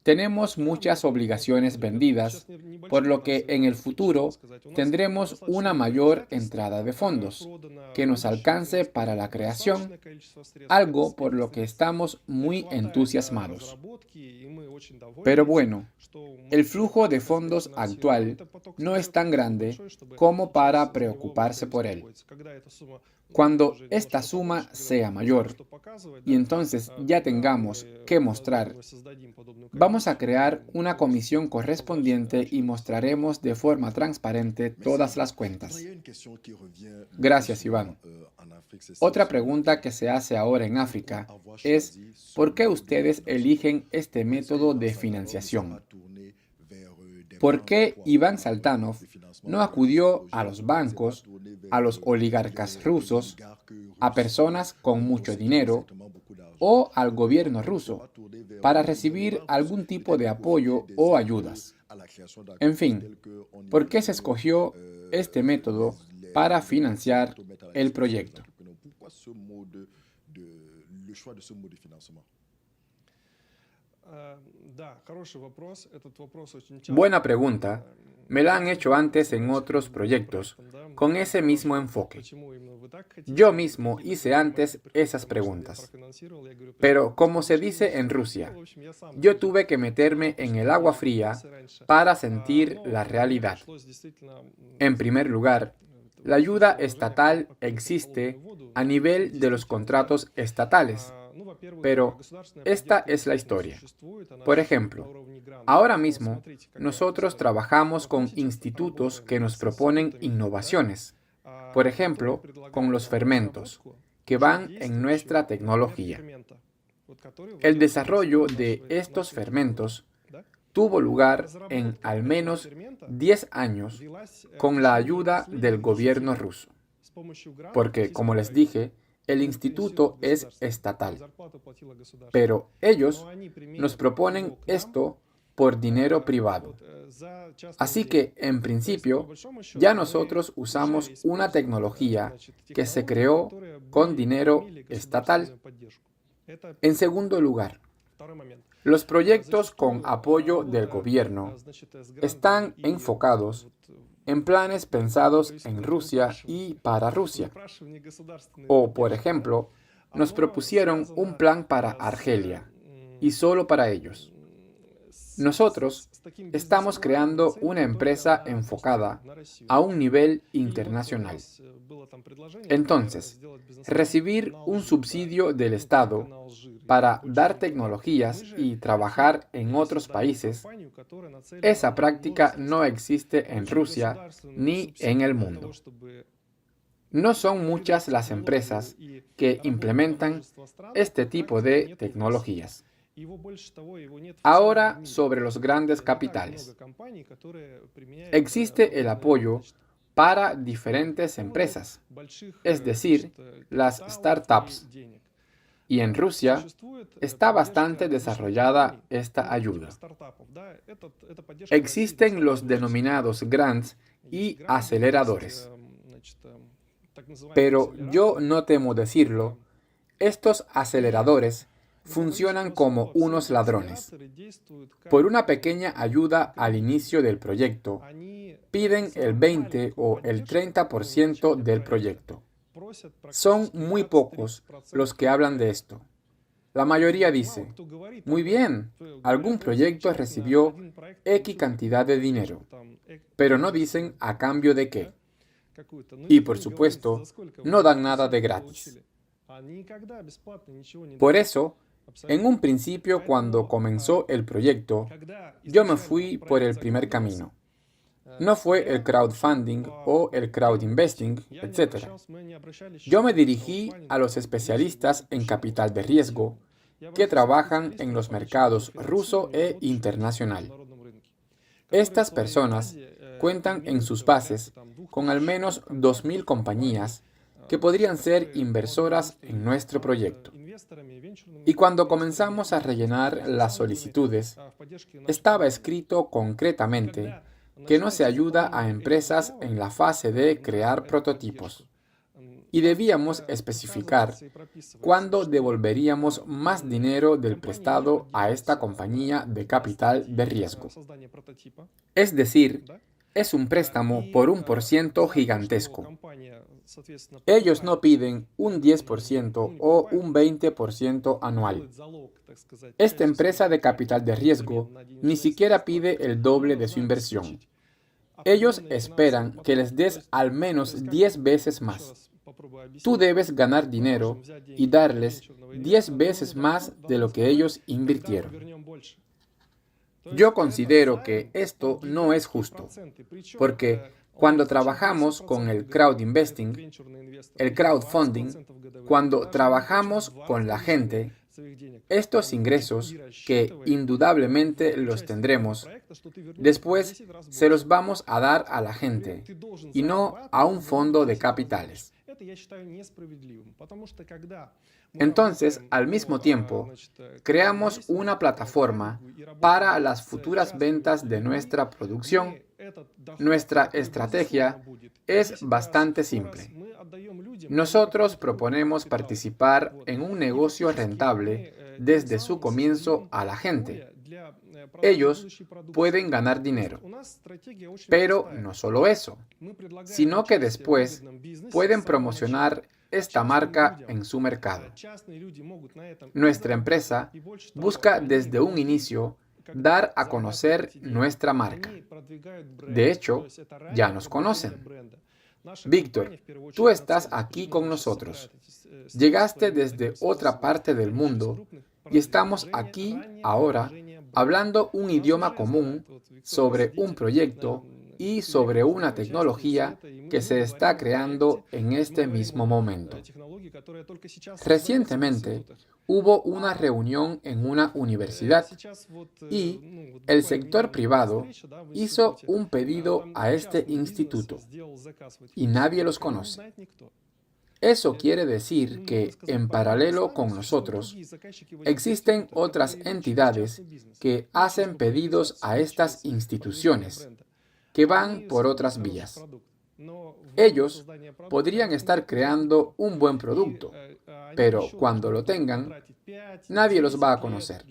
Tenemos muchas obligaciones vendidas, por lo que en el futuro tendremos una mayor entrada de fondos que nos alcance para la creación, algo por lo que estamos muy entusiasmados. Pero bueno, el flujo de fondos actual no es tan grande como para preocuparse por él. Cuando esta suma sea mayor y entonces ya tengamos que mostrar, vamos a crear una comisión correspondiente y mostraremos de forma transparente todas las cuentas. Gracias, Iván. Otra pregunta que se hace ahora en África es, ¿por qué ustedes eligen este método de financiación? ¿Por qué Iván Saltanov no acudió a los bancos, a los oligarcas rusos, a personas con mucho dinero o al gobierno ruso para recibir algún tipo de apoyo o ayudas? En fin, ¿por qué se escogió este método para financiar el proyecto? Buena pregunta. Me la han hecho antes en otros proyectos, con ese mismo enfoque. Yo mismo hice antes esas preguntas. Pero como se dice en Rusia, yo tuve que meterme en el agua fría para sentir la realidad. En primer lugar, la ayuda estatal existe a nivel de los contratos estatales. Pero esta es la historia. Por ejemplo, ahora mismo nosotros trabajamos con institutos que nos proponen innovaciones. Por ejemplo, con los fermentos, que van en nuestra tecnología. El desarrollo de estos fermentos tuvo lugar en al menos 10 años con la ayuda del gobierno ruso. Porque, como les dije, el instituto es estatal. Pero ellos nos proponen esto por dinero privado. Así que, en principio, ya nosotros usamos una tecnología que se creó con dinero estatal. En segundo lugar, los proyectos con apoyo del gobierno están enfocados en planes pensados en Rusia y para Rusia. O, por ejemplo, nos propusieron un plan para Argelia, y solo para ellos. Nosotros estamos creando una empresa enfocada a un nivel internacional. Entonces, recibir un subsidio del Estado para dar tecnologías y trabajar en otros países, esa práctica no existe en Rusia ni en el mundo. No son muchas las empresas que implementan este tipo de tecnologías. Ahora, sobre los grandes capitales. Existe el apoyo para diferentes empresas, es decir, las startups. Y en Rusia está bastante desarrollada esta ayuda. Existen los denominados grants y aceleradores. Pero yo no temo decirlo, estos aceleradores funcionan como unos ladrones. Por una pequeña ayuda al inicio del proyecto, piden el 20 o el 30% del proyecto. Son muy pocos los que hablan de esto. La mayoría dice, muy bien, algún proyecto recibió X cantidad de dinero, pero no dicen a cambio de qué. Y por supuesto, no dan nada de gratis. Por eso, en un principio, cuando comenzó el proyecto, yo me fui por el primer camino. No fue el crowdfunding o el crowdinvesting, etc. Yo me dirigí a los especialistas en capital de riesgo que trabajan en los mercados ruso e internacional. Estas personas cuentan en sus bases con al menos 2.000 compañías que podrían ser inversoras en nuestro proyecto. Y cuando comenzamos a rellenar las solicitudes, estaba escrito concretamente que no se ayuda a empresas en la fase de crear prototipos. Y debíamos especificar cuándo devolveríamos más dinero del prestado a esta compañía de capital de riesgo. Es decir, es un préstamo por un % gigantesco. Ellos no piden un 10% o un 20% anual. Esta empresa de capital de riesgo ni siquiera pide el doble de su inversión. Ellos esperan que les des al menos 10 veces más. Tú debes ganar dinero y darles 10 veces más de lo que ellos invirtieron. Yo considero que esto no es justo, porque cuando trabajamos con el crowd investing, el crowdfunding, cuando trabajamos con la gente, estos ingresos, que indudablemente los tendremos, después se los vamos a dar a la gente y no a un fondo de capitales. Entonces, al mismo tiempo, creamos una plataforma para las futuras ventas de nuestra producción. Nuestra estrategia es bastante simple. Nosotros proponemos participar en un negocio rentable desde su comienzo a la gente. Ellos pueden ganar dinero. Pero no solo eso, sino que después pueden promocionar esta marca en su mercado. Nuestra empresa busca desde un inicio dar a conocer nuestra marca. De hecho, ya nos conocen. Víctor, tú estás aquí con nosotros. Llegaste desde otra parte del mundo y estamos aquí ahora hablando un idioma común sobre un proyecto y sobre una tecnología que se está creando en este mismo momento. Recientemente hubo una reunión en una universidad y el sector privado hizo un pedido a este instituto y nadie los conoce. Eso quiere decir que, en paralelo con nosotros, existen otras entidades que hacen pedidos a estas instituciones, que van por otras vías. Ellos podrían estar creando un buen producto, pero cuando lo tengan, nadie los va a conocer.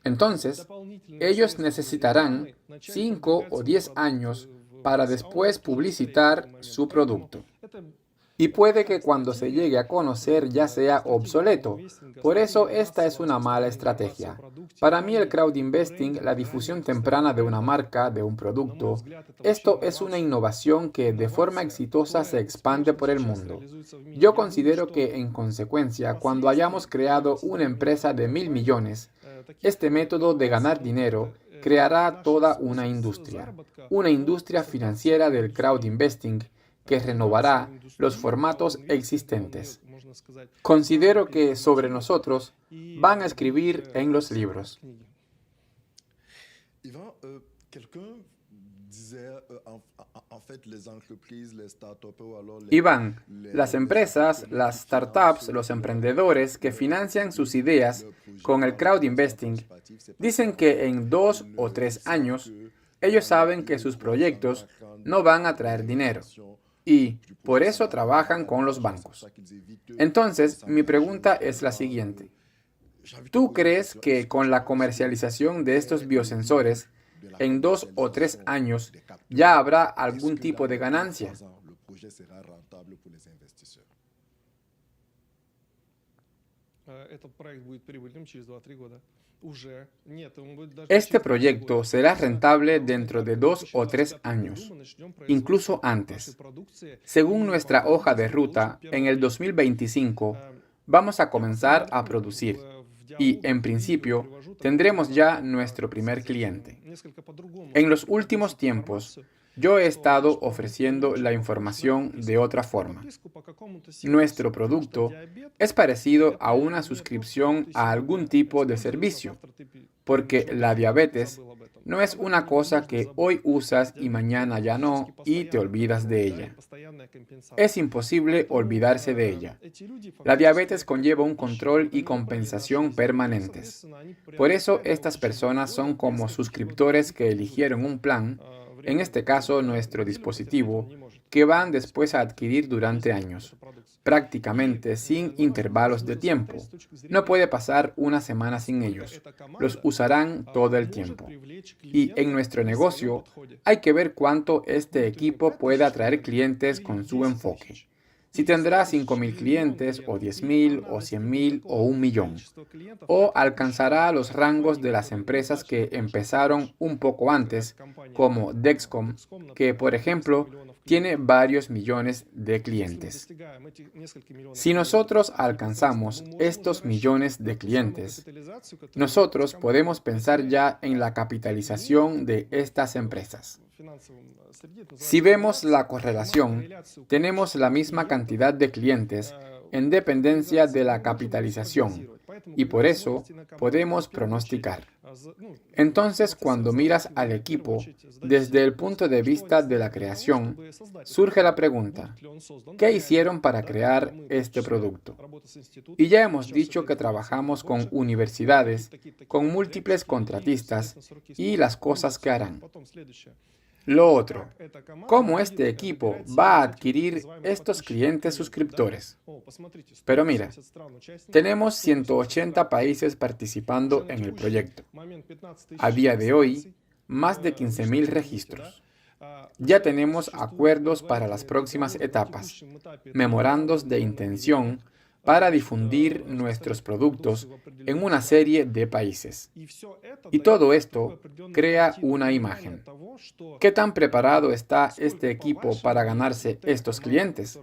Entonces, ellos necesitarán 5 o 10 años para después publicitar su producto. Y puede que cuando se llegue a conocer ya sea obsoleto. Por eso esta es una mala estrategia. Para mí el crowd investing, la difusión temprana de una marca, de un producto, esto es una innovación que de forma exitosa se expande por el mundo. Yo considero que en consecuencia, cuando hayamos creado una empresa de 1.000 millones, este método de ganar dinero creará toda una industria financiera del crowd investing, que renovará los formatos existentes. Considero que sobre nosotros van a escribir en los libros. Iván, las empresas, las startups, los emprendedores que financian sus ideas con el crowd investing dicen que en 2 o 3 años ellos saben que sus proyectos no van a traer dinero. Y por eso trabajan con los bancos. Entonces, mi pregunta es la siguiente. ¿Tú crees que con la comercialización de estos biosensores, en 2 o 3 años, ya habrá algún tipo de ganancia? Este proyecto será rentable dentro de 2 o 3 años, incluso antes. Según nuestra hoja de ruta, en el 2025 vamos a comenzar a producir y, en principio, tendremos ya nuestro primer cliente. En los últimos tiempos, yo he estado ofreciendo la información de otra forma. Nuestro producto es parecido a una suscripción a algún tipo de servicio, porque la diabetes no es una cosa que hoy usas y mañana ya no y te olvidas de ella. Es imposible olvidarse de ella. La diabetes conlleva un control y compensación permanentes. Por eso estas personas son como suscriptores que eligieron un plan en este caso nuestro dispositivo, que van después a adquirir durante años, prácticamente sin intervalos de tiempo. No puede pasar una semana sin ellos. Los usarán todo el tiempo. Y en nuestro negocio hay que ver cuánto este equipo puede atraer clientes con su enfoque. Si tendrá 5.000 clientes, o 10.000, o 100.000, o 1.000.000. O alcanzará los rangos de las empresas que empezaron un poco antes, como Dexcom, que, por ejemplo, tiene varios millones de clientes. Si nosotros alcanzamos estos millones de clientes, nosotros podemos pensar ya en la capitalización de estas empresas. Si vemos la correlación, tenemos la misma cantidad de clientes en dependencia de la capitalización, y por eso podemos pronosticar. Entonces, cuando miras al equipo desde el punto de vista de la creación, surge la pregunta, ¿qué hicieron para crear este producto? Y ya hemos dicho que trabajamos con universidades, con múltiples contratistas y las cosas que harán. Lo otro, ¿cómo este equipo va a adquirir estos clientes suscriptores? Pero mira, tenemos 180 países participando en el proyecto. A día de hoy, más de 15.000 registros. Ya tenemos acuerdos para las próximas etapas, memorandos de intención para difundir nuestros productos en una serie de países. Y todo esto crea una imagen. ¿Qué tan preparado está este equipo para ganarse estos clientes?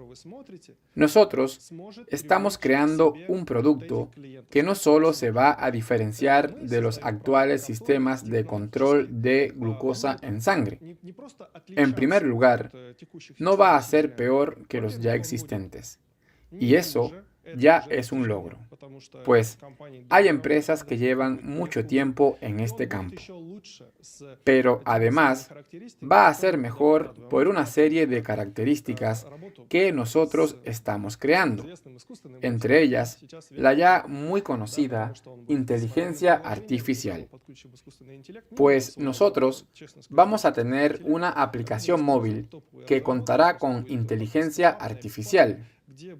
Nosotros estamos creando un producto que no solo se va a diferenciar de los actuales sistemas de control de glucosa en sangre. En primer lugar, no va a ser peor que los ya existentes. Y eso ya es un logro, pues hay empresas que llevan mucho tiempo en este campo. Pero además va a ser mejor por una serie de características que nosotros estamos creando, entre ellas la ya muy conocida inteligencia artificial. Pues nosotros vamos a tener una aplicación móvil que contará con inteligencia artificial,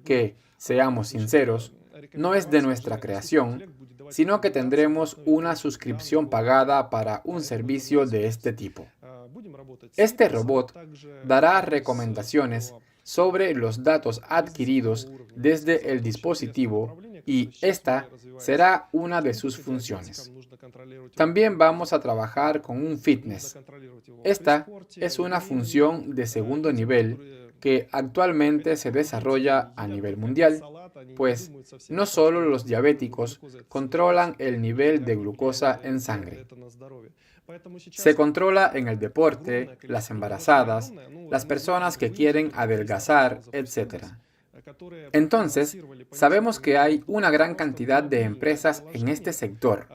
que, seamos sinceros, no es de nuestra creación, sino que tendremos una suscripción pagada para un servicio de este tipo. Este robot dará recomendaciones sobre los datos adquiridos desde el dispositivo y esta será una de sus funciones. También vamos a trabajar con un fitness. Esta es una función de segundo nivel que actualmente se desarrolla a nivel mundial, pues no solo los diabéticos controlan el nivel de glucosa en sangre. Se controla en el deporte, las embarazadas, las personas que quieren adelgazar, etc. Entonces, sabemos que hay una gran cantidad de empresas en este sector.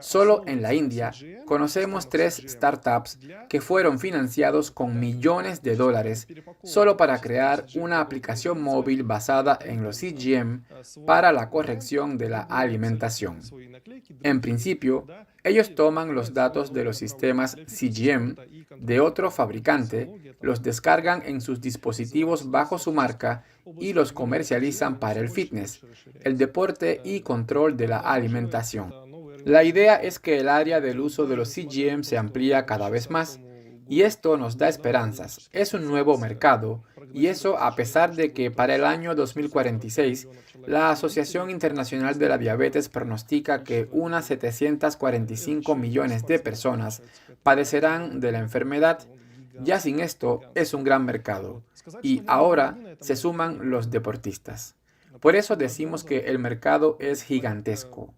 Solo en la India conocemos 3 startups que fueron financiados con millones de dólares solo para crear una aplicación móvil basada en los CGM para la corrección de la alimentación. En principio, ellos toman los datos de los sistemas CGM de otro fabricante, los descargan en sus dispositivos bajo su marca y los comercializan para el fitness, el deporte y control de la alimentación. La idea es que el área del uso de los CGM se amplía cada vez más y esto nos da esperanzas. Es un nuevo mercado y eso a pesar de que para el año 2046 la Asociación Internacional de la Diabetes pronostica que unas 745 millones de personas padecerán de la enfermedad. Ya sin esto es un gran mercado. Y ahora se suman los deportistas. Por eso decimos que el mercado es gigantesco.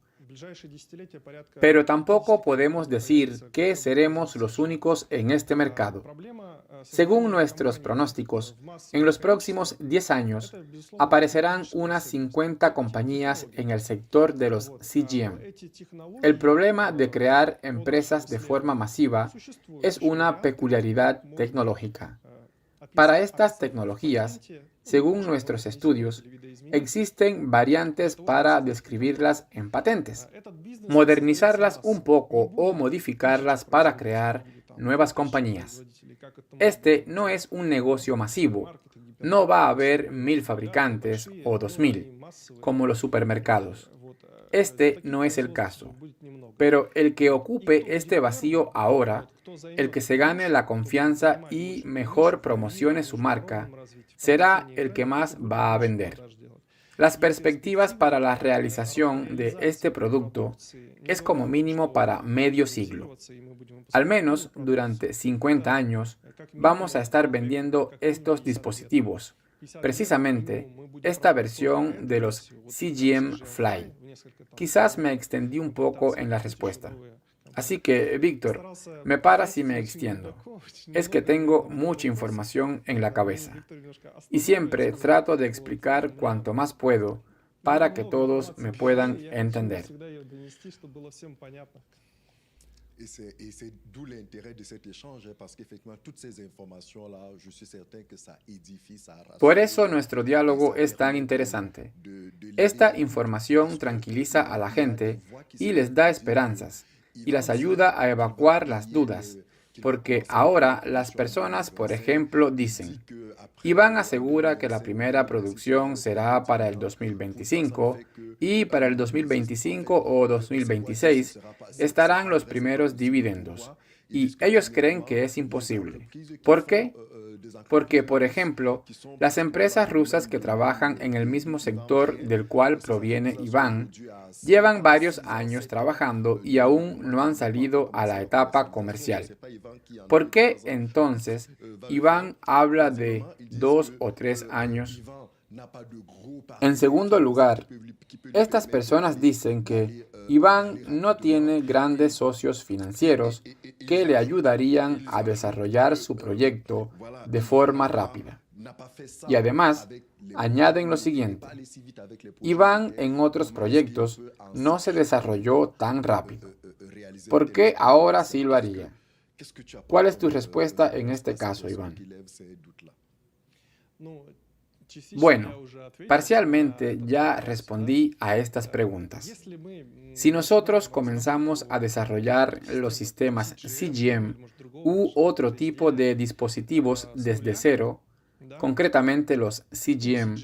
Pero tampoco podemos decir que seremos los únicos en este mercado. Según nuestros pronósticos, en los próximos 10 años aparecerán unas 50 compañías en el sector de los CGM. El problema de crear empresas de forma masiva es una peculiaridad tecnológica. Para estas tecnologías, según nuestros estudios, existen variantes para describirlas en patentes, modernizarlas un poco o modificarlas para crear nuevas compañías. Este no es un negocio masivo. No va a haber 1000 fabricantes o 2000, como los supermercados. Este no es el caso. Pero el que ocupe este vacío ahora, el que se gane la confianza y mejor promocione su marca, será el que más va a vender. Las perspectivas para la realización de este producto es como mínimo para medio siglo. Al menos durante 50 años vamos a estar vendiendo estos dispositivos, precisamente esta versión de los CGM Fly. Quizás me extendí un poco en la respuesta. Así que, Víctor, me para si me extiendo. Es que tengo mucha información en la cabeza. Y siempre trato de explicar cuanto más puedo para que todos me puedan entender. Et c'est d'où l'intérêt de cet échange, parce qu'effectivement, toutes ces informations-là, je suis certain que ça édifie, ça Por rassure. eso nuestro diálogo es tan interesante. Esta información tranquiliza a la gente y les da esperanzas y las ayuda a evacuar las dudas, porque ahora las personas, por ejemplo, dicen, Iván asegura que la primera producción será para el 2025 y para el 2025 o 2026 estarán los primeros dividendos. Y ellos creen que es imposible. ¿Por qué? Porque, por ejemplo, las empresas rusas que trabajan en el mismo sector del cual proviene Iván llevan varios años trabajando y aún no han salido a la etapa comercial. ¿Por qué entonces Iván habla de 2 o 3 años? En segundo lugar, estas personas dicen que Iván no tiene grandes socios financieros que le ayudarían a desarrollar su proyecto de forma rápida. Y además, añaden lo siguiente. Iván en otros proyectos no se desarrolló tan rápido. ¿Por qué ahora sí lo haría? ¿Cuál es tu respuesta en este caso, Iván? Bueno, parcialmente ya respondí a estas preguntas. Si nosotros comenzamos a desarrollar los sistemas CGM u otro tipo de dispositivos desde cero, concretamente los CGM,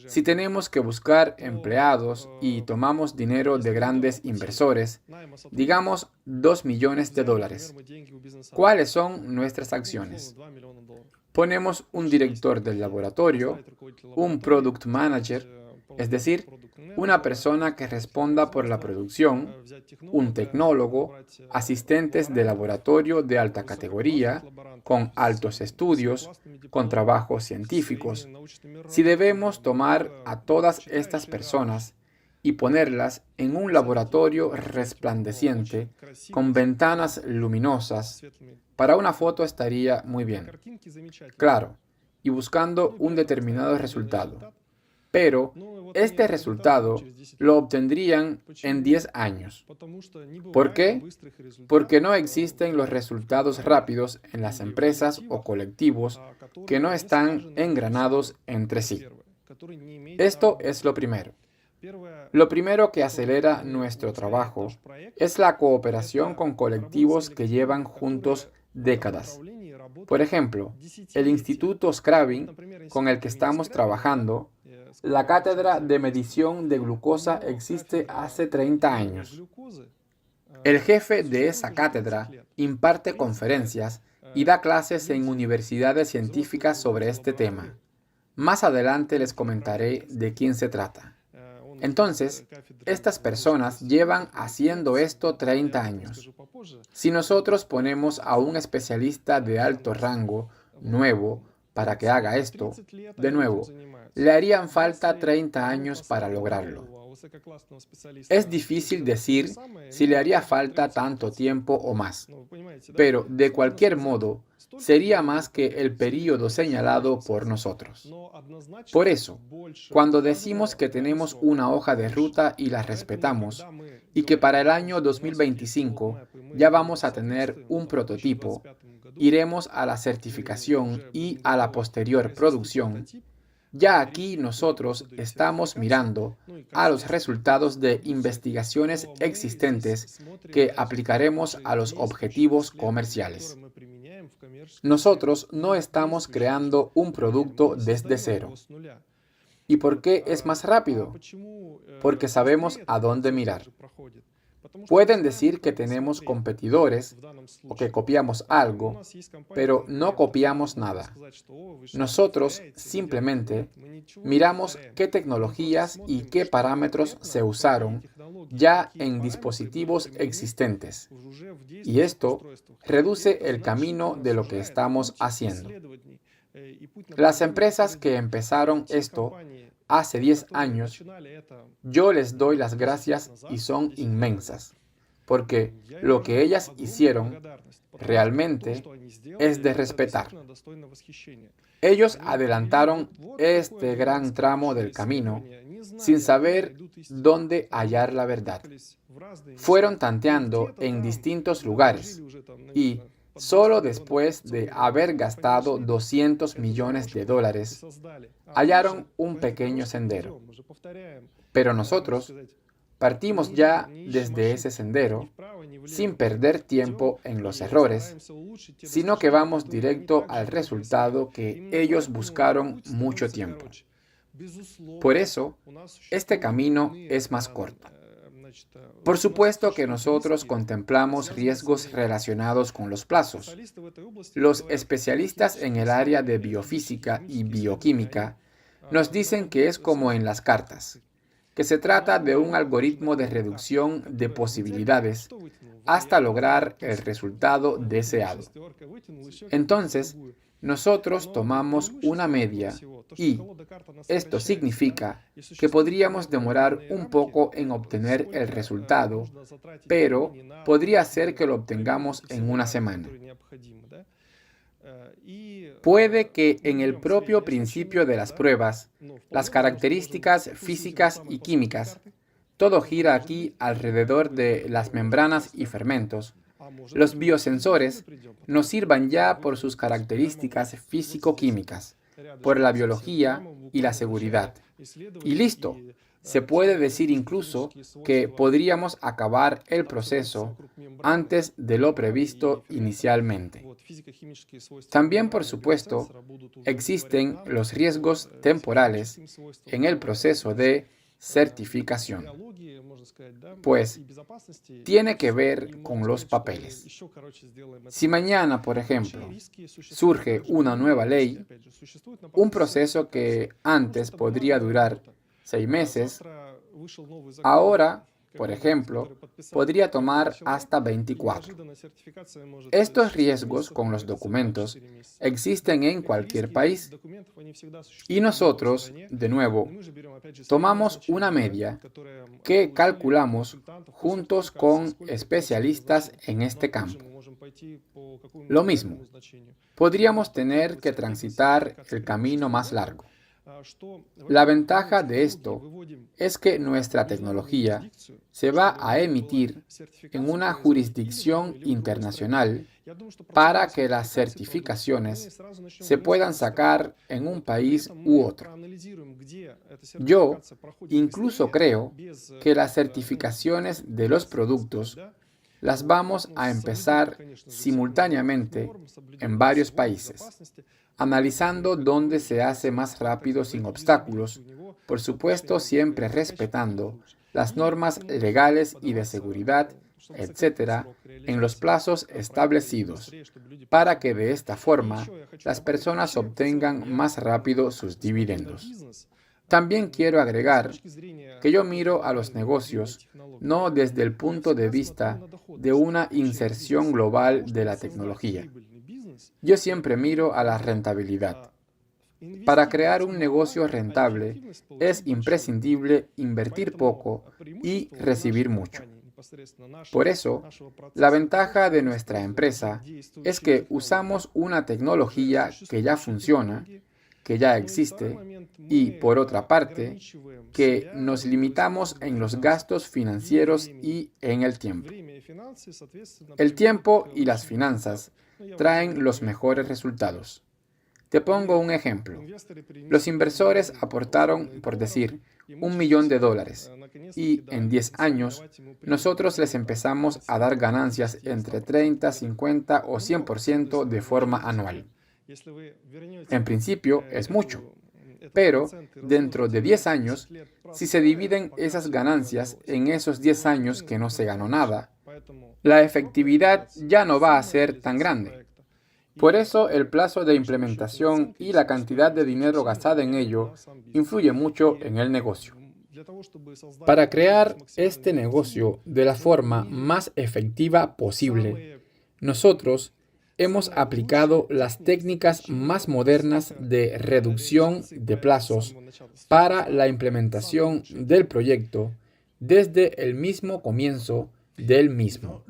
si tenemos que buscar empleados y tomamos dinero de grandes inversores, digamos $2 millones, ¿cuáles son nuestras acciones? Ponemos un director del laboratorio, un product manager, es decir, una persona que responda por la producción, un tecnólogo, asistentes de laboratorio de alta categoría, con altos estudios, con trabajos científicos. Si debemos tomar a todas estas personas y ponerlas en un laboratorio resplandeciente, con ventanas luminosas, para una foto estaría muy bien. Claro, y buscando un determinado resultado. Pero este resultado lo obtendrían en 10 años. ¿Por qué? Porque no existen los resultados rápidos en las empresas o colectivos que no están engranados entre sí. Esto es lo primero. Lo primero que acelera nuestro trabajo es la cooperación con colectivos que llevan juntos décadas. Por ejemplo, el Instituto Scriabin, con el que estamos trabajando, la cátedra de medición de glucosa existe hace 30 años. El jefe de esa cátedra imparte conferencias y da clases en universidades científicas sobre este tema. Más adelante les comentaré de quién se trata. Entonces, estas personas llevan haciendo esto 30 años. Si nosotros ponemos a un especialista de alto rango nuevo para que haga esto, de nuevo, le harían falta 30 años para lograrlo. Es difícil decir si le haría falta tanto tiempo o más, pero de cualquier modo, sería más que el período señalado por nosotros. Por eso, cuando decimos que tenemos una hoja de ruta y la respetamos, y que para el año 2025 ya vamos a tener un prototipo, iremos a la certificación y a la posterior producción, ya aquí nosotros estamos mirando a los resultados de investigaciones existentes que aplicaremos a los objetivos comerciales. Nosotros no estamos creando un producto desde cero. ¿Y por qué es más rápido? Porque sabemos a dónde mirar. Pueden decir que tenemos competidores o que copiamos algo, pero no copiamos nada. Nosotros simplemente miramos qué tecnologías y qué parámetros se usaron ya en dispositivos existentes. Y esto reduce el camino de lo que estamos haciendo. Las empresas que empezaron esto hace 10 años, yo les doy las gracias y son inmensas, porque lo que ellas hicieron realmente es de respetar. Ellos adelantaron este gran tramo del camino sin saber dónde hallar la verdad. Fueron tanteando en distintos lugares y solo después de haber gastado $200 millones, hallaron un pequeño sendero. Pero nosotros partimos ya desde ese sendero sin perder tiempo en los errores, sino que vamos directo al resultado que ellos buscaron mucho tiempo. Por eso, este camino es más corto. Por supuesto que nosotros contemplamos riesgos relacionados con los plazos. Los especialistas en el área de biofísica y bioquímica nos dicen que es como en las cartas, que se trata de un algoritmo de reducción de posibilidades hasta lograr el resultado deseado. Entonces, nosotros tomamos una media y esto significa que podríamos demorar un poco en obtener el resultado, pero podría ser que lo obtengamos en una semana. Puede que en el propio principio de las pruebas, las características físicas y químicas, todo gira aquí alrededor de las membranas y fermentos. Los biosensores nos sirvan ya por sus características físico-químicas, por la biología y la seguridad. Y listo. Se puede decir incluso que podríamos acabar el proceso antes de lo previsto inicialmente. También, por supuesto, existen los riesgos temporales en el proceso de certificación, pues tiene que ver con los papeles. Si mañana, por ejemplo, surge una nueva ley, un proceso que antes podría durar 6 meses, ahora, por ejemplo, podría tomar hasta 24. Estos riesgos con los documentos existen en cualquier país. Y nosotros, de nuevo, tomamos una media que calculamos juntos con especialistas en este campo. Lo mismo, podríamos tener que transitar el camino más largo. La ventaja de esto es que nuestra tecnología se va a emitir en una jurisdicción internacional para que las certificaciones se puedan sacar en un país u otro. Yo incluso creo que las certificaciones de los productos las vamos a empezar simultáneamente en varios países, analizando dónde se hace más rápido sin obstáculos, por supuesto siempre respetando las normas legales y de seguridad, etc., en los plazos establecidos, para que de esta forma las personas obtengan más rápido sus dividendos. También quiero agregar que yo miro a los negocios no desde el punto de vista de una inserción global de la tecnología. Yo siempre miro a la rentabilidad. Para crear un negocio rentable es imprescindible invertir poco y recibir mucho. Por eso, la ventaja de nuestra empresa es que usamos una tecnología que ya funciona, que ya existe, y por otra parte, que nos limitamos en los gastos financieros y en el tiempo. El tiempo y las finanzas traen los mejores resultados. Te pongo un ejemplo. Los inversores aportaron, por decir, $1.000.000 y en 10 años nosotros les empezamos a dar ganancias entre 30, 50 o 100% de forma anual. En principio es mucho, pero dentro de 10 años, si se dividen esas ganancias en esos 10 años que no se ganó nada, la efectividad ya no va a ser tan grande. Por eso el plazo de implementación y la cantidad de dinero gastada en ello influye mucho en el negocio. Para crear este negocio de la forma más efectiva posible, nosotros hemos aplicado las técnicas más modernas de reducción de plazos para la implementación del proyecto desde el mismo comienzo del mismo.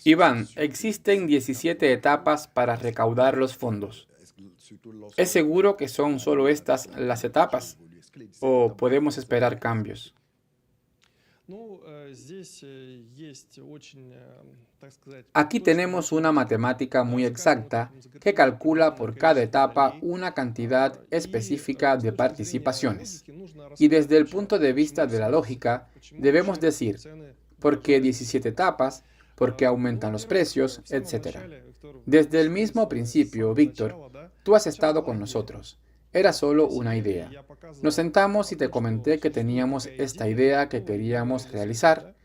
Iván, existen 17 etapas para recaudar los fondos. ¿Es seguro que son solo estas las etapas? ¿O podemos esperar cambios? Aquí tenemos una matemática muy exacta que calcula por cada etapa una cantidad específica de participaciones. Y desde el punto de vista de la lógica, debemos decir, ¿por qué 17 etapas? ¿Por qué aumentan los precios? Etcétera. Desde el mismo principio, Víctor, tú has estado con nosotros. Era solo una idea. Nos sentamos y te comenté que teníamos esta idea que queríamos realizar.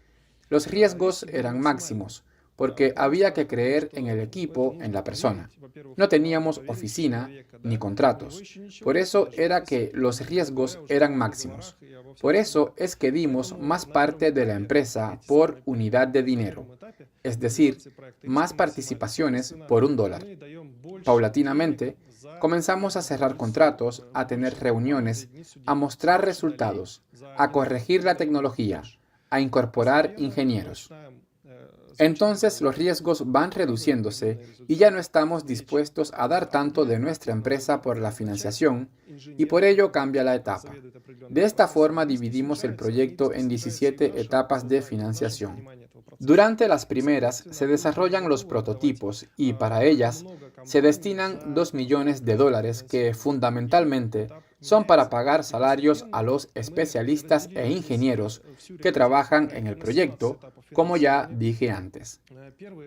Los riesgos eran máximos, porque había que creer en el equipo, en la persona. No teníamos oficina ni contratos. Por eso era que los riesgos eran máximos. Por eso es que dimos más parte de la empresa por unidad de dinero, es decir, más participaciones por $1. Paulatinamente, comenzamos a cerrar contratos, a tener reuniones, a mostrar resultados, a corregir la tecnología, a incorporar ingenieros. Entonces los riesgos van reduciéndose y ya no estamos dispuestos a dar tanto de nuestra empresa por la financiación y por ello cambia la etapa. De esta forma dividimos el proyecto en 17 etapas de financiación. Durante las primeras se desarrollan los prototipos y para ellas se destinan $2 millones que fundamentalmente son para pagar salarios a los especialistas e ingenieros que trabajan en el proyecto, como ya dije antes.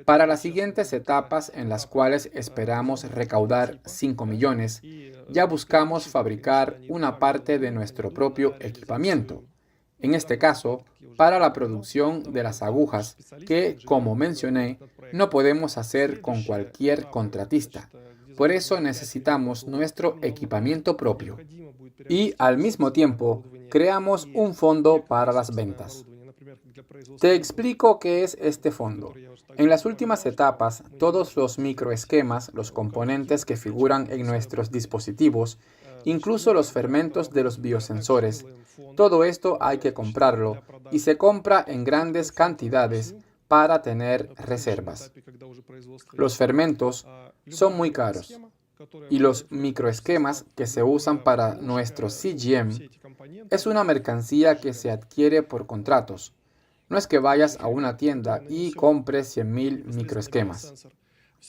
Para las siguientes etapas en las cuales esperamos recaudar 5 millones, ya buscamos fabricar una parte de nuestro propio equipamiento. En este caso, para la producción de las agujas, que, como mencioné, no podemos hacer con cualquier contratista. Por eso necesitamos nuestro equipamiento propio. Y al mismo tiempo, creamos un fondo para las ventas. Te explico qué es este fondo. En las últimas etapas, todos los microesquemas, los componentes que figuran en nuestros dispositivos, incluso los fermentos de los biosensores, todo esto hay que comprarlo y se compra en grandes cantidades para tener reservas. Los fermentos son muy caros y los microesquemas que se usan para nuestro CGM es una mercancía que se adquiere por contratos. No es que vayas a una tienda y compres 100.000 microesquemas.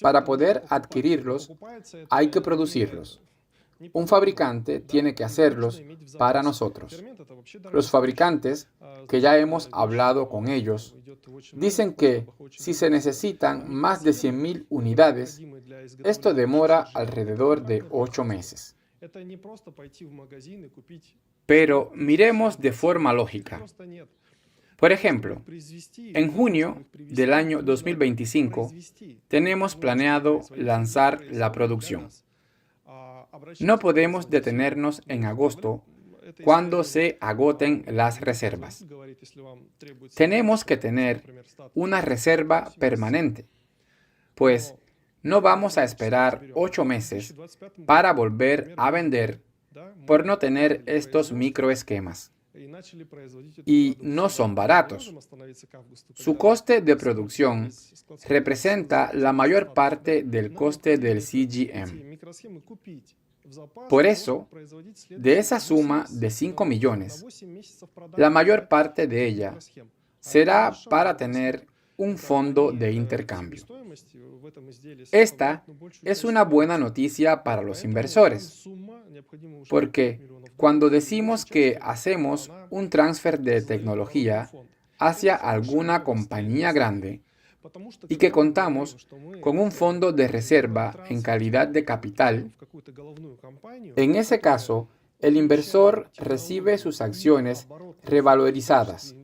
Para poder adquirirlos, hay que producirlos. Un fabricante tiene que hacerlos para nosotros. Los fabricantes, que ya hemos hablado con ellos, dicen que si se necesitan más de 100.000 unidades, esto demora alrededor de 8 meses. Pero miremos de forma lógica. Por ejemplo, en junio del año 2025 tenemos planeado lanzar la producción. No podemos detenernos en agosto cuando se agoten las reservas. Tenemos que tener una reserva permanente, pues no vamos a esperar 8 meses para volver a vender por no tener estos microesquemas. Y no son baratos. Su coste de producción representa la mayor parte del coste del CGM. Por eso, de esa suma de 5 millones, la mayor parte de ella será para tener un fondo de intercambio. Esta es una buena noticia para los inversores, porque cuando decimos que hacemos un transfer de tecnología hacia alguna compañía grande y que contamos con un fondo de reserva en calidad de capital, en ese caso, el inversor recibe sus acciones revalorizadas,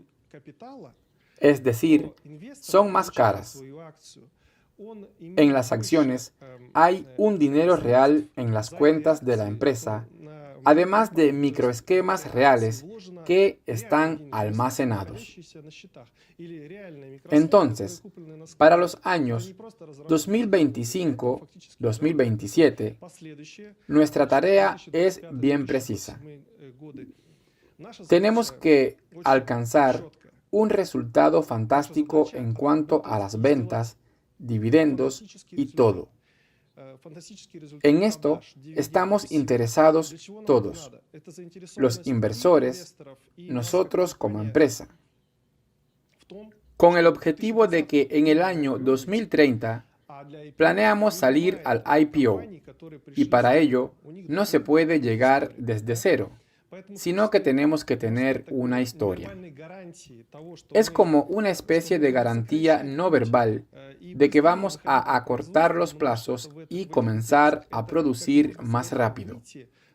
es decir, son más caras. En las acciones hay un dinero real en las cuentas de la empresa, además de microesquemas reales que están almacenados. Entonces, para los años 2025-2027, nuestra tarea es bien precisa. Tenemos que alcanzar un resultado fantástico en cuanto a las ventas, dividendos y todo. En esto estamos interesados todos, los inversores, nosotros como empresa, con el objetivo de que en el año 2030 planeamos salir al IPO y para ello no se puede llegar desde cero, sino que tenemos que tener una historia. Es como una especie de garantía no verbal de que vamos a acortar los plazos y comenzar a producir más rápido,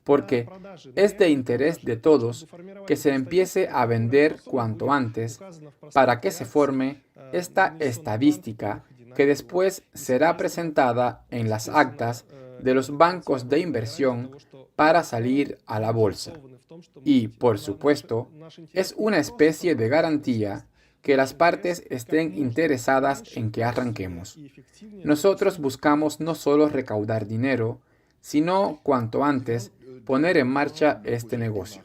porque es de interés de todos que se empiece a vender cuanto antes para que se forme esta estadística que después será presentada en las actas de los bancos de inversión para salir a la bolsa. Y, por supuesto, es una especie de garantía que las partes estén interesadas en que arranquemos. Nosotros buscamos no solo recaudar dinero, sino cuanto antes poner en marcha este negocio.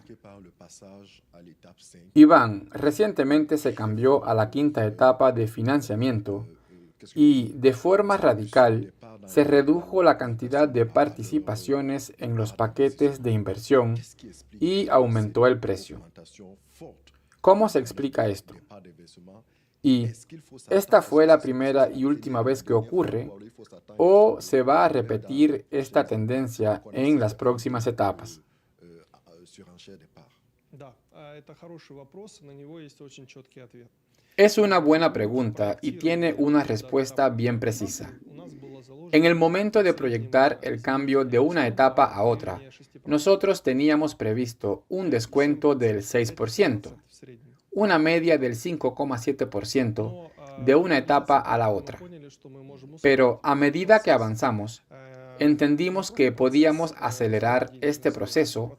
Iván recientemente se cambió a la quinta etapa de financiamiento y, de forma radical, se redujo la cantidad de participaciones en los paquetes de inversión y aumentó el precio. ¿Cómo se explica esto? ¿Y esta fue la primera y última vez que ocurre? ¿O se va a repetir esta tendencia en las próximas etapas? Es una buena pregunta y tiene una respuesta bien precisa. En el momento de proyectar el cambio de una etapa a otra, nosotros teníamos previsto un descuento del 6%, una media del 5,7% de una etapa a la otra. Pero a medida que avanzamos, entendimos que podíamos acelerar este proceso,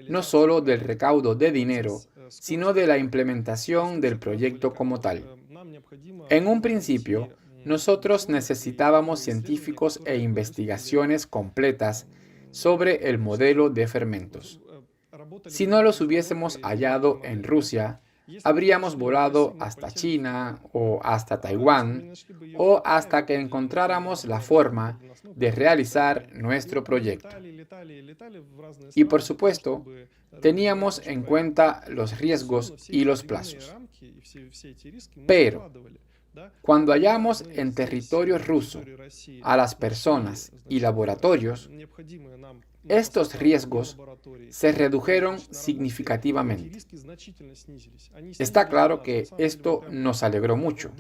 no solo del recaudo de dinero, sino de la implementación del proyecto como tal. En un principio, nosotros necesitábamos científicos e investigaciones completas sobre el modelo de fermentos. Si no los hubiésemos hallado en Rusia, habríamos volado hasta China o hasta Taiwán o hasta que encontráramos la forma de realizar nuestro proyecto. Y por supuesto, teníamos en cuenta los riesgos y los plazos. Pero, cuando hallamos en territorio ruso a las personas y laboratorios, estos riesgos se redujeron significativamente. Está claro que esto nos alegró mucho,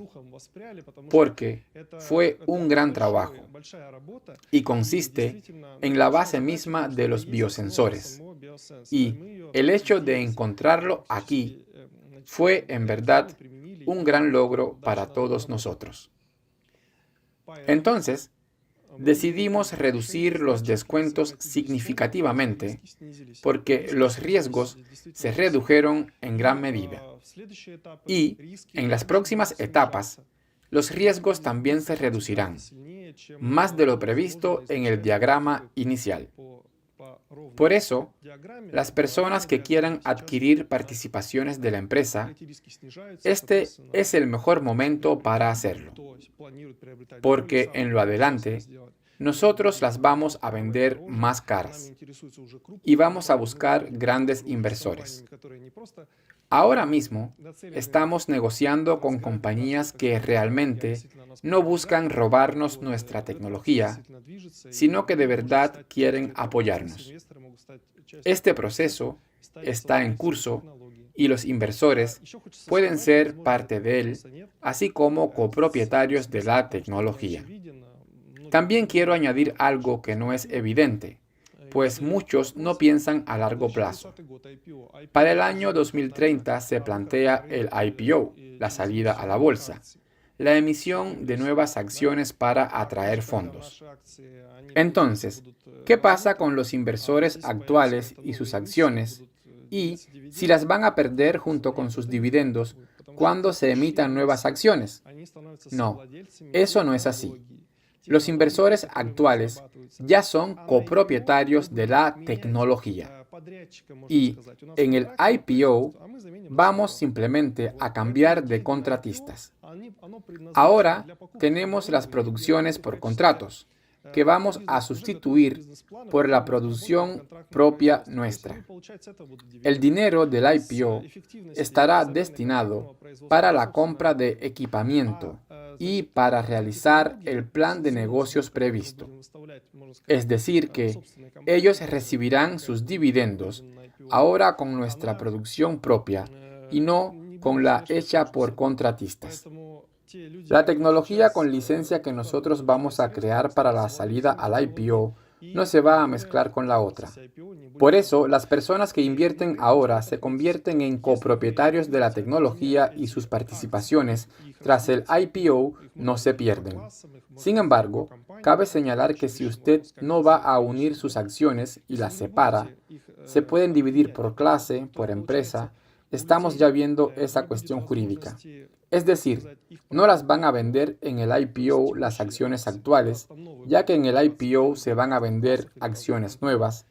porque fue un gran trabajo y consiste en la base misma de los biosensores. Y el hecho de encontrarlo aquí fue en verdad un gran logro para todos nosotros. Entonces, decidimos reducir los descuentos significativamente porque los riesgos se redujeron en gran medida. Y en las próximas etapas, los riesgos también se reducirán, más de lo previsto en el diagrama inicial. Por eso, las personas que quieran adquirir participaciones de la empresa, este es el mejor momento para hacerlo, porque en lo adelante, nosotros las vamos a vender más caras y vamos a buscar grandes inversores. Ahora mismo estamos negociando con compañías que realmente no buscan robarnos nuestra tecnología, sino que de verdad quieren apoyarnos. Este proceso está en curso y los inversores pueden ser parte de él, así como copropietarios de la tecnología. También quiero añadir algo que no es evidente, pues muchos no piensan a largo plazo. Para el año 2030 se plantea el IPO, la salida a la bolsa, la emisión de nuevas acciones para atraer fondos. Entonces, ¿qué pasa con los inversores actuales y sus acciones? Y si las van a perder junto con sus dividendos cuando se emitan nuevas acciones. No, eso no es así. Los inversores actuales ya son copropietarios de la tecnología. Y en el IPO vamos simplemente a cambiar de contratistas. Ahora tenemos las producciones por contratos, que vamos a sustituir por la producción propia nuestra. El dinero del IPO estará destinado para la compra de equipamiento y para realizar el plan de negocios previsto. Es decir, que ellos recibirán sus dividendos ahora con nuestra producción propia y no con la hecha por contratistas. La tecnología con licencia que nosotros vamos a crear para la salida al IPO no se va a mezclar con la otra. Por eso, las personas que invierten ahora se convierten en copropietarios de la tecnología y sus participaciones tras el IPO no se pierden. Sin embargo, cabe señalar que si usted no va a unir sus acciones y las separa, se pueden dividir por clase, por empresa. Estamos ya viendo esa cuestión jurídica. Es decir, no las van a vender en el IPO las acciones actuales, ya que en el IPO se van a vender acciones nuevas.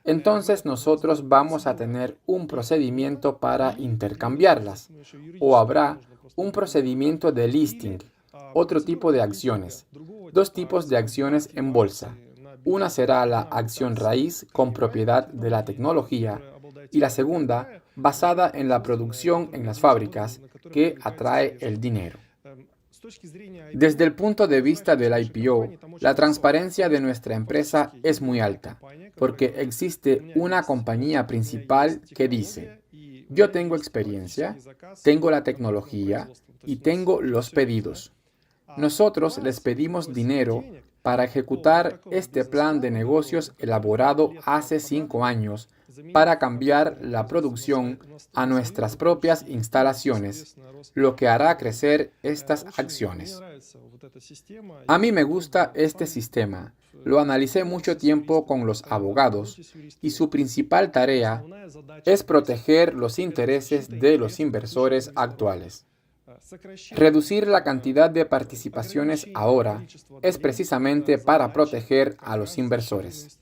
Entonces nosotros vamos a tener un procedimiento para intercambiarlas, o habrá un procedimiento de listing, otro tipo de acciones, dos tipos de acciones en bolsa. Una será la acción raíz con propiedad de la tecnología y la segunda basada en la producción en las fábricas que atrae el dinero. Desde el punto de vista del IPO, la transparencia de nuestra empresa es muy alta, porque existe una compañía principal que dice: yo tengo experiencia, tengo la tecnología y tengo los pedidos. Nosotros les pedimos dinero para ejecutar este plan de negocios elaborado hace 5 años para cambiar la producción a nuestras propias instalaciones, lo que hará crecer estas acciones. A mí me gusta este sistema. Lo analicé mucho tiempo con los abogados y su principal tarea es proteger los intereses de los inversores actuales. Reducir la cantidad de participaciones ahora es precisamente para proteger a los inversores.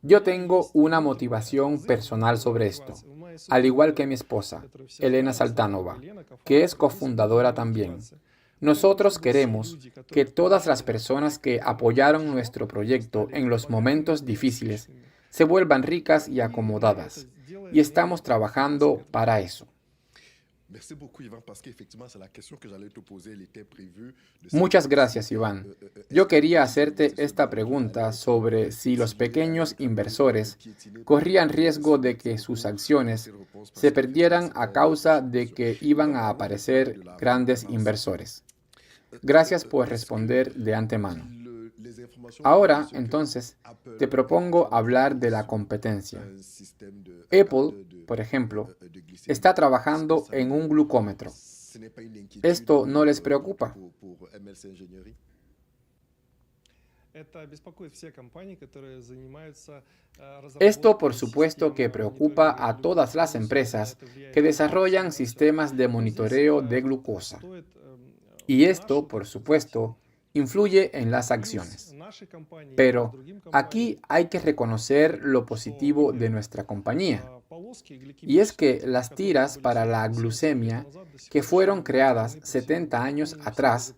Yo tengo una motivación personal sobre esto, al igual que mi esposa, Elena Saltanova, que es cofundadora también. Nosotros queremos que todas las personas que apoyaron nuestro proyecto en los momentos difíciles se vuelvan ricas y acomodadas, y estamos trabajando para eso. Muchas gracias, Iván. Yo quería hacerte esta pregunta sobre si los pequeños inversores corrían riesgo de que sus acciones se perdieran a causa de que iban a aparecer grandes inversores. Gracias por responder de antemano. Ahora, entonces, te propongo hablar de la competencia. Apple, por ejemplo, está trabajando en un glucómetro. ¿Esto no les preocupa? Esto, por supuesto, que preocupa a todas las empresas que desarrollan sistemas de monitoreo de glucosa. Y esto, por supuesto, influye en las acciones. Pero aquí hay que reconocer lo positivo de nuestra compañía. Y es que las tiras para la glucemia, que fueron creadas 70 años atrás,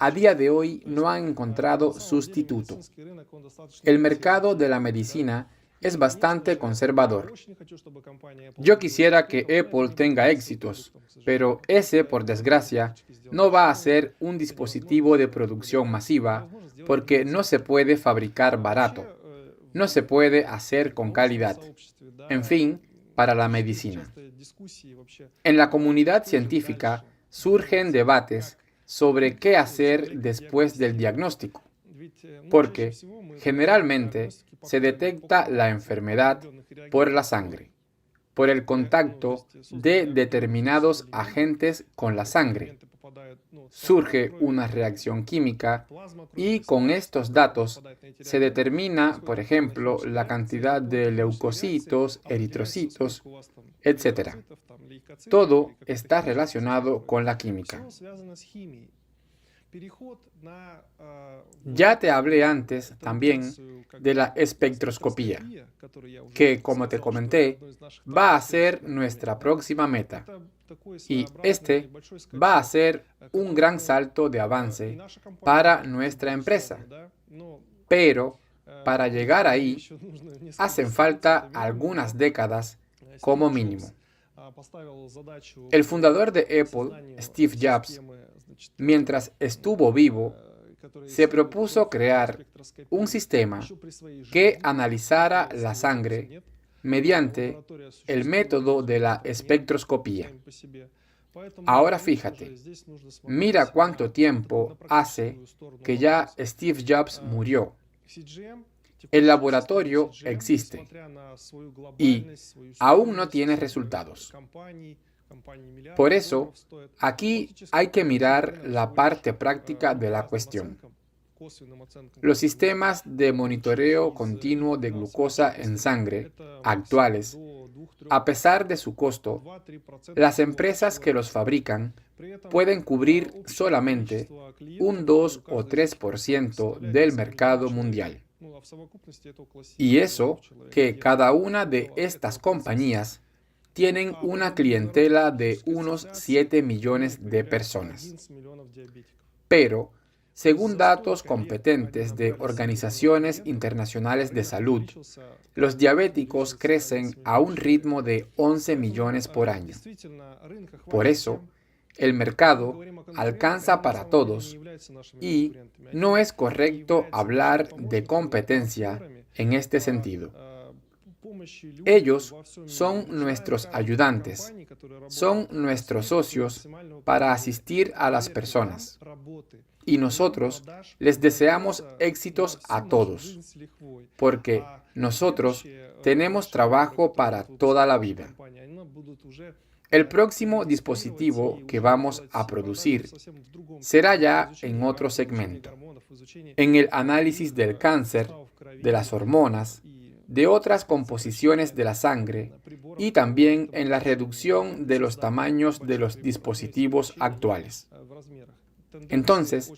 a día de hoy no han encontrado sustituto. El mercado de la medicina es bastante conservador. Yo quisiera que Apple tenga éxitos, pero ese, por desgracia, no va a ser un dispositivo de producción masiva porque no se puede fabricar barato, no se puede hacer con calidad. En fin, para la medicina. En la comunidad científica surgen debates sobre qué hacer después del diagnóstico, porque generalmente se detecta la enfermedad por la sangre, por el contacto de determinados agentes con la sangre. Surge una reacción química y con estos datos se determina, por ejemplo, la cantidad de leucocitos, eritrocitos, etc. Todo está relacionado con la química. Ya te hablé antes también de la espectroscopía, que, como te comenté, va a ser nuestra próxima meta. Y este va a ser un gran salto de avance para nuestra empresa. Pero para llegar ahí, hacen falta algunas décadas como mínimo. El fundador de Apple, Steve Jobs, mientras estuvo vivo, se propuso crear un sistema que analizara la sangre mediante el método de la espectroscopía. Ahora fíjate, mira cuánto tiempo hace que ya Steve Jobs murió. El laboratorio existe y aún no tiene resultados. Por eso, aquí hay que mirar la parte práctica de la cuestión. Los sistemas de monitoreo continuo de glucosa en sangre actuales, a pesar de su costo, las empresas que los fabrican pueden cubrir solamente un 2 o 3% del mercado mundial. Y eso que cada una de estas compañías tienen una clientela de unos 7 millones de personas. Pero, según datos competentes de organizaciones internacionales de salud, los diabéticos crecen a un ritmo de 11 millones por año. Por eso, el mercado alcanza para todos y no es correcto hablar de competencia en este sentido. Ellos son nuestros ayudantes, son nuestros socios para asistir a las personas. Y nosotros les deseamos éxitos a todos, porque nosotros tenemos trabajo para toda la vida. El próximo dispositivo que vamos a producir será ya en otro segmento, en el análisis del cáncer, de las hormonas, de otras composiciones de la sangre y también en la reducción de los tamaños de los dispositivos actuales. Entonces,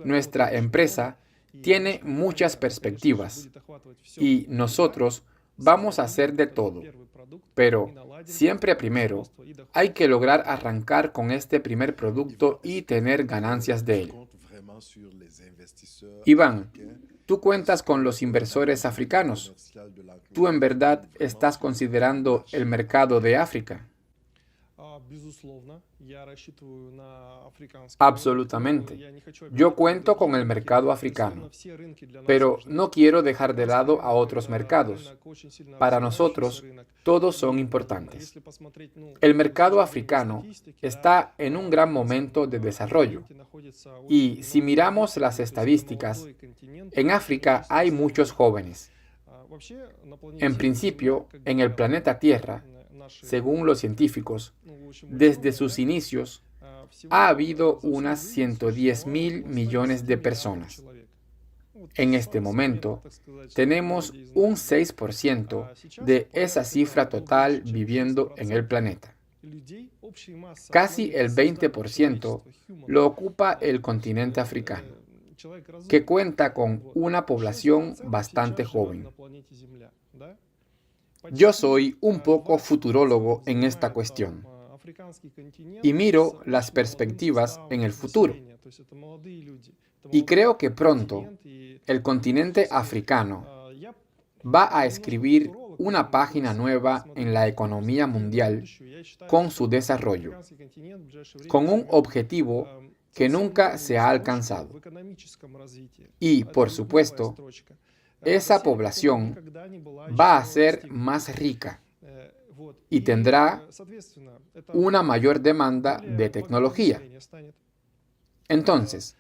nuestra empresa tiene muchas perspectivas y nosotros vamos a hacer de todo. Pero siempre primero hay que lograr arrancar con este primer producto y tener ganancias de él. Iván, tú cuentas con los inversores africanos. ¿Tú en verdad estás considerando el mercado de África? Absolutamente. Yo cuento con el mercado africano, pero no quiero dejar de lado a otros mercados. Para nosotros, todos son importantes. El mercado africano está en un gran momento de desarrollo. Y si miramos las estadísticas, en África hay muchos jóvenes. En principio, en el planeta Tierra, según los científicos, desde sus inicios, ha habido unas 110.000 millones de personas. En este momento, tenemos un 6% de esa cifra total viviendo en el planeta. Casi el 20% lo ocupa el continente africano, que cuenta con una población bastante joven. Yo soy un poco futurólogo en esta cuestión y miro las perspectivas en el futuro. Y creo que pronto el continente africano va a escribir una página nueva en la economía mundial con su desarrollo, con un objetivo que nunca se ha alcanzado. Y, por supuesto, esa población va a ser más rica y tendrá una mayor demanda de tecnología. Entonces,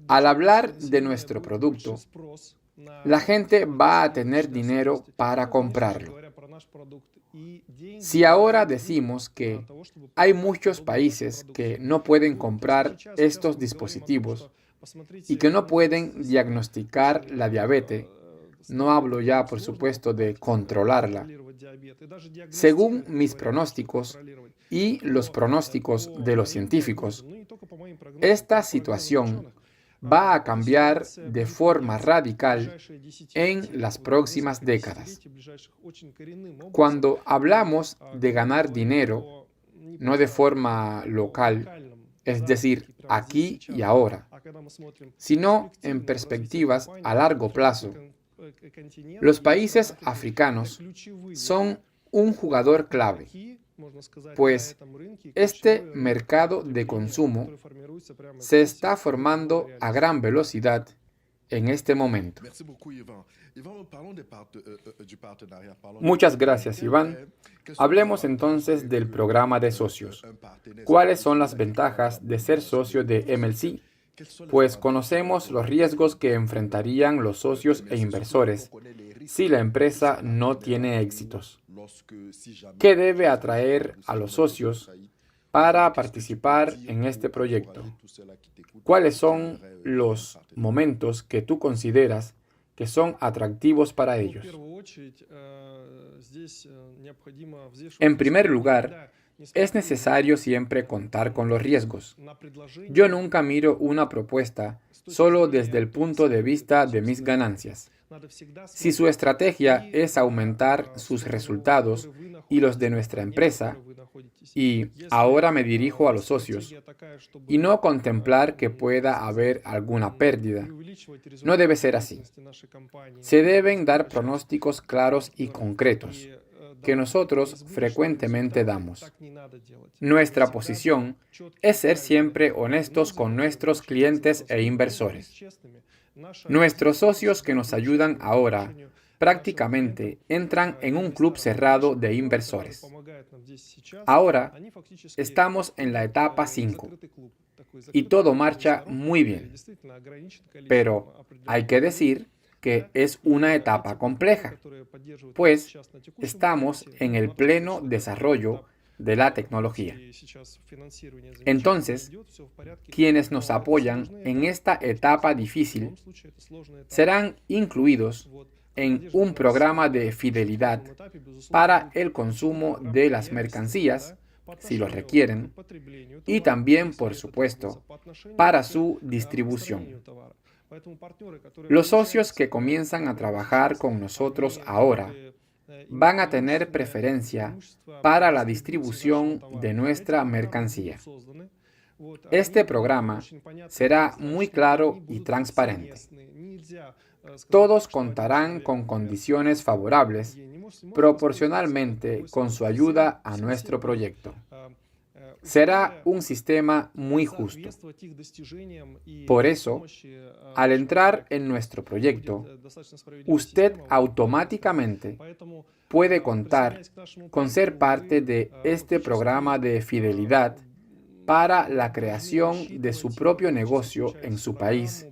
al hablar de nuestro producto, la gente va a tener dinero para comprarlo. Si ahora decimos que hay muchos países que no pueden comprar estos dispositivos y que no pueden diagnosticar la diabetes, no hablo ya, por supuesto, de controlarla. Según mis pronósticos y los pronósticos de los científicos, esta situación va a cambiar de forma radical en las próximas décadas. Cuando hablamos de ganar dinero, no de forma local, es decir, aquí y ahora, sino en perspectivas a largo plazo, los países africanos son un jugador clave, pues este mercado de consumo se está formando a gran velocidad en este momento. Muchas gracias, Iván. Hablemos entonces del programa de socios. ¿Cuáles son las ventajas de ser socio de MLC? Pues conocemos los riesgos que enfrentarían los socios e inversores si la empresa no tiene éxitos. ¿Qué debe atraer a los socios para participar en este proyecto? ¿Cuáles son los momentos que tú consideras que son atractivos para ellos? En primer lugar, es necesario siempre contar con los riesgos. Yo nunca miro una propuesta solo desde el punto de vista de mis ganancias. Si su estrategia es aumentar sus resultados y los de nuestra empresa, y ahora me dirijo a los socios, y no contemplar que pueda haber alguna pérdida, no debe ser así. Se deben dar pronósticos claros y concretos, que nosotros frecuentemente damos. Nuestra posición es ser siempre honestos con nuestros clientes e inversores. Nuestros socios que nos ayudan ahora prácticamente entran en un club cerrado de inversores. Ahora estamos en la etapa 5 y todo marcha muy bien. Pero hay que decir que es una etapa compleja, pues estamos en el pleno desarrollo de la tecnología. Entonces, quienes nos apoyan en esta etapa difícil serán incluidos en un programa de fidelidad para el consumo de las mercancías, si lo requieren, y también, por supuesto, para su distribución. Los socios que comienzan a trabajar con nosotros ahora van a tener preferencia para la distribución de nuestra mercancía. Este programa será muy claro y transparente. Todos contarán con condiciones favorables proporcionalmente con su ayuda a nuestro proyecto. Será un sistema muy justo. Por eso, al entrar en nuestro proyecto, usted automáticamente puede contar con ser parte de este programa de fidelidad para la creación de su propio negocio en su país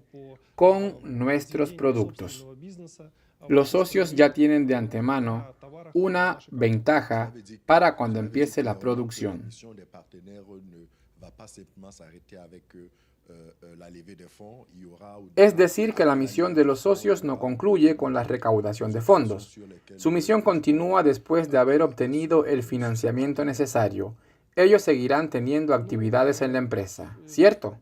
con nuestros productos. Los socios ya tienen de antemano una ventaja para cuando empiece la producción. Es decir, que la misión de los socios no concluye con la recaudación de fondos. Su misión continúa después de haber obtenido el financiamiento necesario. Ellos seguirán teniendo actividades en la empresa, ¿cierto?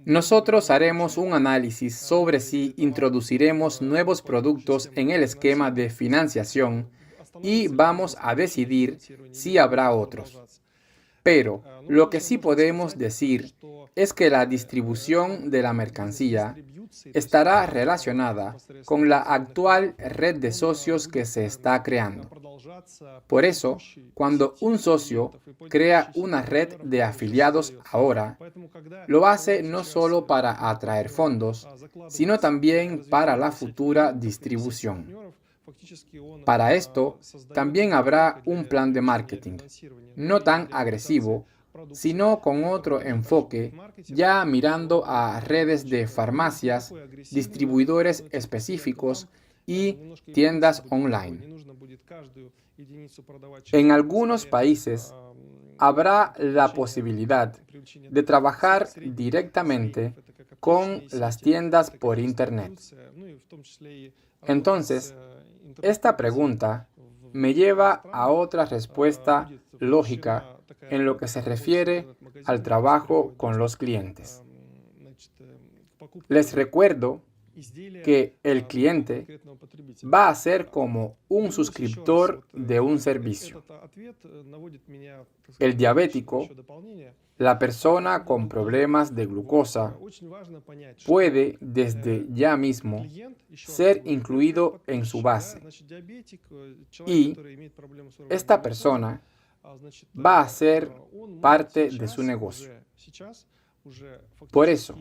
Nosotros haremos un análisis sobre si introduciremos nuevos productos en el esquema de financiación y vamos a decidir si habrá otros. Pero lo que sí podemos decir es que la distribución de la mercancía estará relacionada con la actual red de socios que se está creando. Por eso, cuando un socio crea una red de afiliados ahora, lo hace no solo para atraer fondos, sino también para la futura distribución. Para esto, también habrá un plan de marketing, no tan agresivo, sino con otro enfoque, ya mirando a redes de farmacias, distribuidores específicos y tiendas online. En algunos países habrá la posibilidad de trabajar directamente con las tiendas por Internet. Entonces, esta pregunta me lleva a otra respuesta lógica en lo que se refiere al trabajo con los clientes. Les recuerdo que el cliente va a ser como un suscriptor de un servicio. El diabético, la persona con problemas de glucosa, puede desde ya mismo ser incluido en su base. Y esta persona va a ser parte de su negocio. Por eso,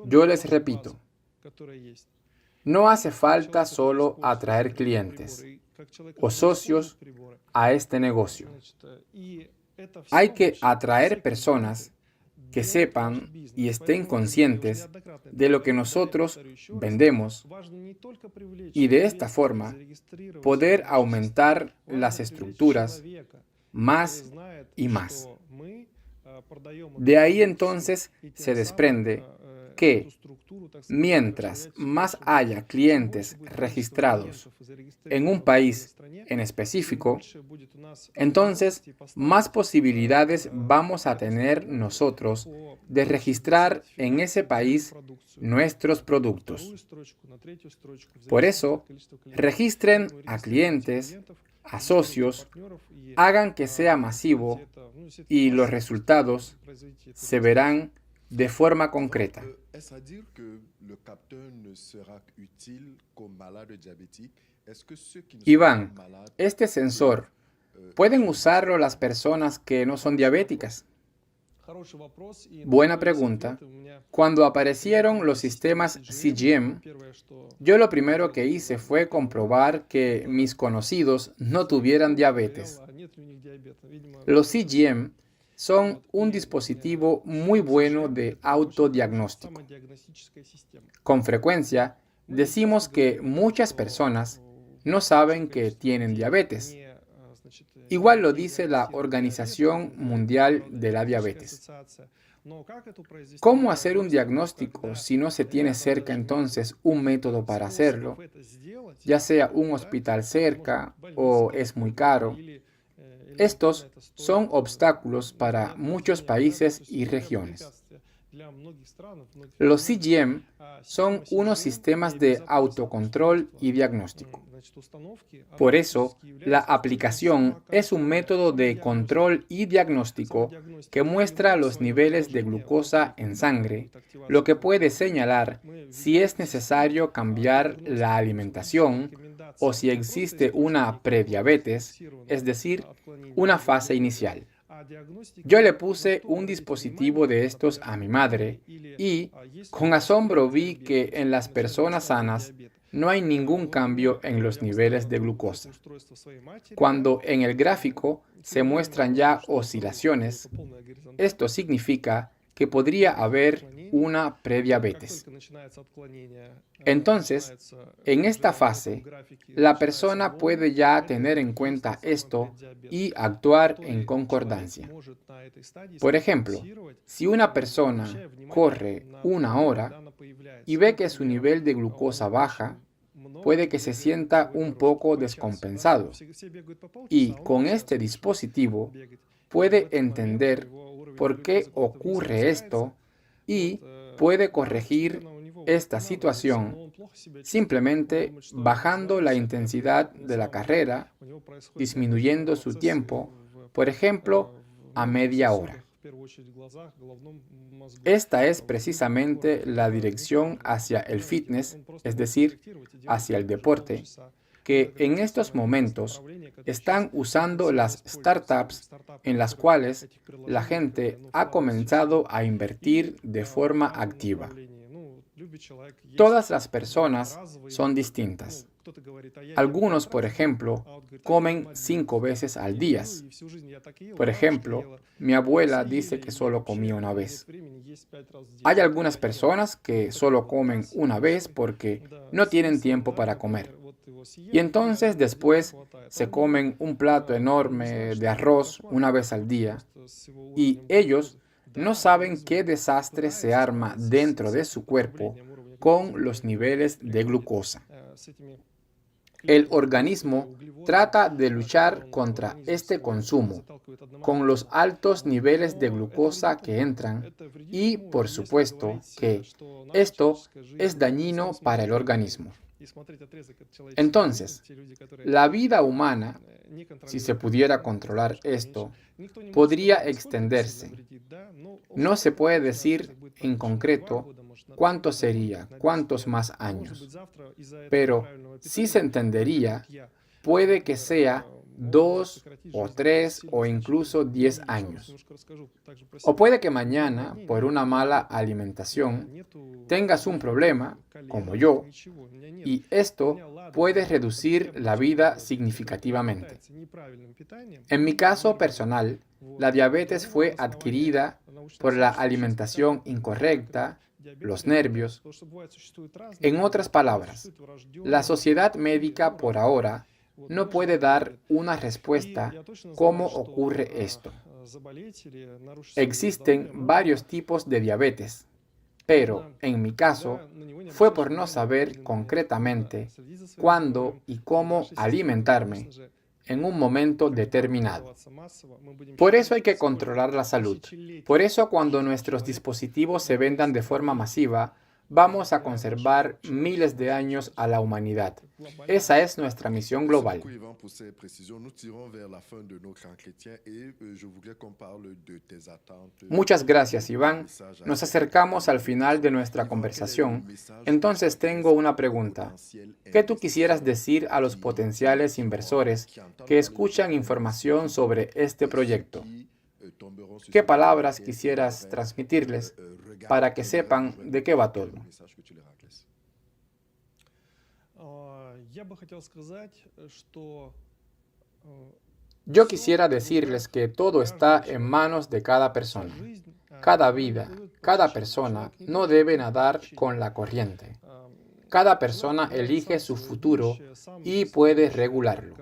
yo les repito, no hace falta solo atraer clientes o socios a este negocio. Hay que atraer personas que sepan y estén conscientes de lo que nosotros vendemos y de esta forma poder aumentar las estructuras más y más. De ahí entonces se desprende que mientras más haya clientes registrados en un país en específico, entonces más posibilidades vamos a tener nosotros de registrar en ese país nuestros productos. Por eso, registren a clientes, a socios, hagan que sea masivo y los resultados se verán de forma concreta. Est-ce à dire que le capteur ne sera utile qu'aux malades diabétiques? Est-ce que ceux qui ne sont Iván, pas malades este sensor, ¿pueden usarlo las personas que no son diabéticas? Buena pregunta. Cuando aparecieron los sistemas CGM, yo lo primero que hice fue comprobar que mis conocidos no tuvieran diabetes. Los CGM son un dispositivo muy bueno de autodiagnóstico. Con frecuencia, decimos que muchas personas no saben que tienen diabetes. Igual lo dice la Organización Mundial de la Diabetes. ¿Cómo hacer un diagnóstico si no se tiene cerca entonces un método para hacerlo? Ya sea un hospital cerca o es muy caro. Estos son obstáculos para muchos países y regiones. Los CGM son unos sistemas de autocontrol y diagnóstico. Por eso, la aplicación es un método de control y diagnóstico que muestra los niveles de glucosa en sangre, lo que puede señalar si es necesario cambiar la alimentación o si existe una prediabetes, es decir, una fase inicial. Yo le puse un dispositivo de estos a mi madre y con asombro vi que en las personas sanas no hay ningún cambio en los niveles de glucosa. Cuando en el gráfico se muestran ya oscilaciones, esto significa que podría haber una prediabetes. Entonces, en esta fase, la persona puede ya tener en cuenta esto y actuar en concordancia. Por ejemplo, si una persona corre 1 hora y ve que su nivel de glucosa baja, puede que se sienta un poco descompensado. Y con este dispositivo puede entender por qué ocurre esto y puede corregir esta situación simplemente bajando la intensidad de la carrera, disminuyendo su tiempo, por ejemplo, a media hora. Esta es precisamente la dirección hacia el fitness, es decir, hacia el deporte, que en estos momentos están usando las startups en las cuales la gente ha comenzado a invertir de forma activa. Todas las personas son distintas. Algunos, por ejemplo, comen 5 veces al día. Por ejemplo, mi abuela dice que solo comía una vez. Hay algunas personas que solo comen una vez porque no tienen tiempo para comer. Y entonces después se comen un plato enorme de arroz una vez al día. Y ellos no saben qué desastre se arma dentro de su cuerpo con los niveles de glucosa. El organismo trata de luchar contra este consumo, con los altos niveles de glucosa que entran, y por supuesto que esto es dañino para el organismo. Entonces, la vida humana, si se pudiera controlar esto, podría extenderse. No se puede decir en concreto cuánto sería, cuántos más años, pero sí se entendería, puede que sea 2 o 3 o incluso 10 años. O puede que mañana, por una mala alimentación, tengas un problema, como yo, y esto puede reducir la vida significativamente. En mi caso personal, la diabetes fue adquirida por la alimentación incorrecta, los nervios. En otras palabras, la sociedad médica por ahora no puede dar una respuesta cómo ocurre esto. Existen varios tipos de diabetes, pero en mi caso fue por no saber concretamente cuándo y cómo alimentarme en un momento determinado. Por eso hay que controlar la salud. Por eso cuando nuestros dispositivos se vendan de forma masiva, vamos a conservar miles de años a la humanidad. Esa es nuestra misión global. Muchas gracias, Iván. Nos acercamos al final de nuestra conversación. Entonces tengo una pregunta. ¿Qué tú quisieras decir a los potenciales inversores que escuchan información sobre este proyecto? ¿Qué palabras quisieras transmitirles para que sepan de qué va todo? Yo quisiera decirles que todo está en manos de cada persona. Cada vida, cada persona no debe nadar con la corriente. Cada persona elige su futuro y puede regularlo.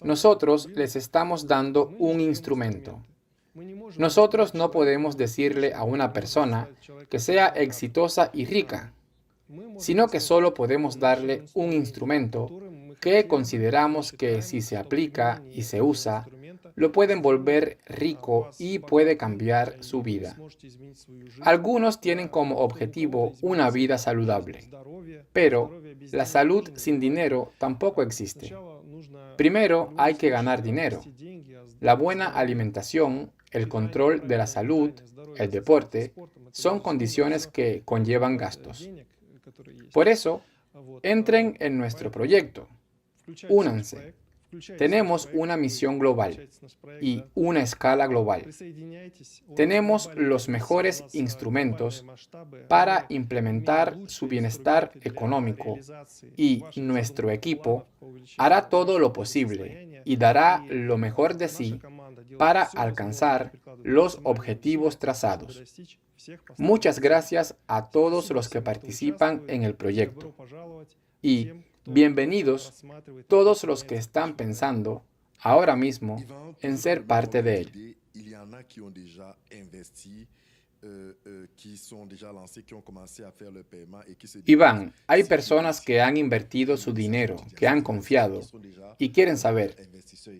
Nosotros les estamos dando un instrumento. Nosotros no podemos decirle a una persona que sea exitosa y rica, sino que solo podemos darle un instrumento que consideramos que si se aplica y se usa, lo pueden volver rico y puede cambiar su vida. Algunos tienen como objetivo una vida saludable, pero la salud sin dinero tampoco existe. Primero hay que ganar dinero. La buena alimentación, el control de la salud, el deporte, son condiciones que conllevan gastos. Por eso, entren en nuestro proyecto. Únanse. Tenemos una misión global y una escala global. Tenemos los mejores instrumentos para implementar su bienestar económico y nuestro equipo hará todo lo posible y dará lo mejor de sí para alcanzar los objetivos trazados. Muchas gracias a todos los que participan en el proyecto y bienvenidos todos los que están pensando ahora mismo en ser parte de él. Iván, hay personas que han invertido su dinero, que han confiado y quieren saber,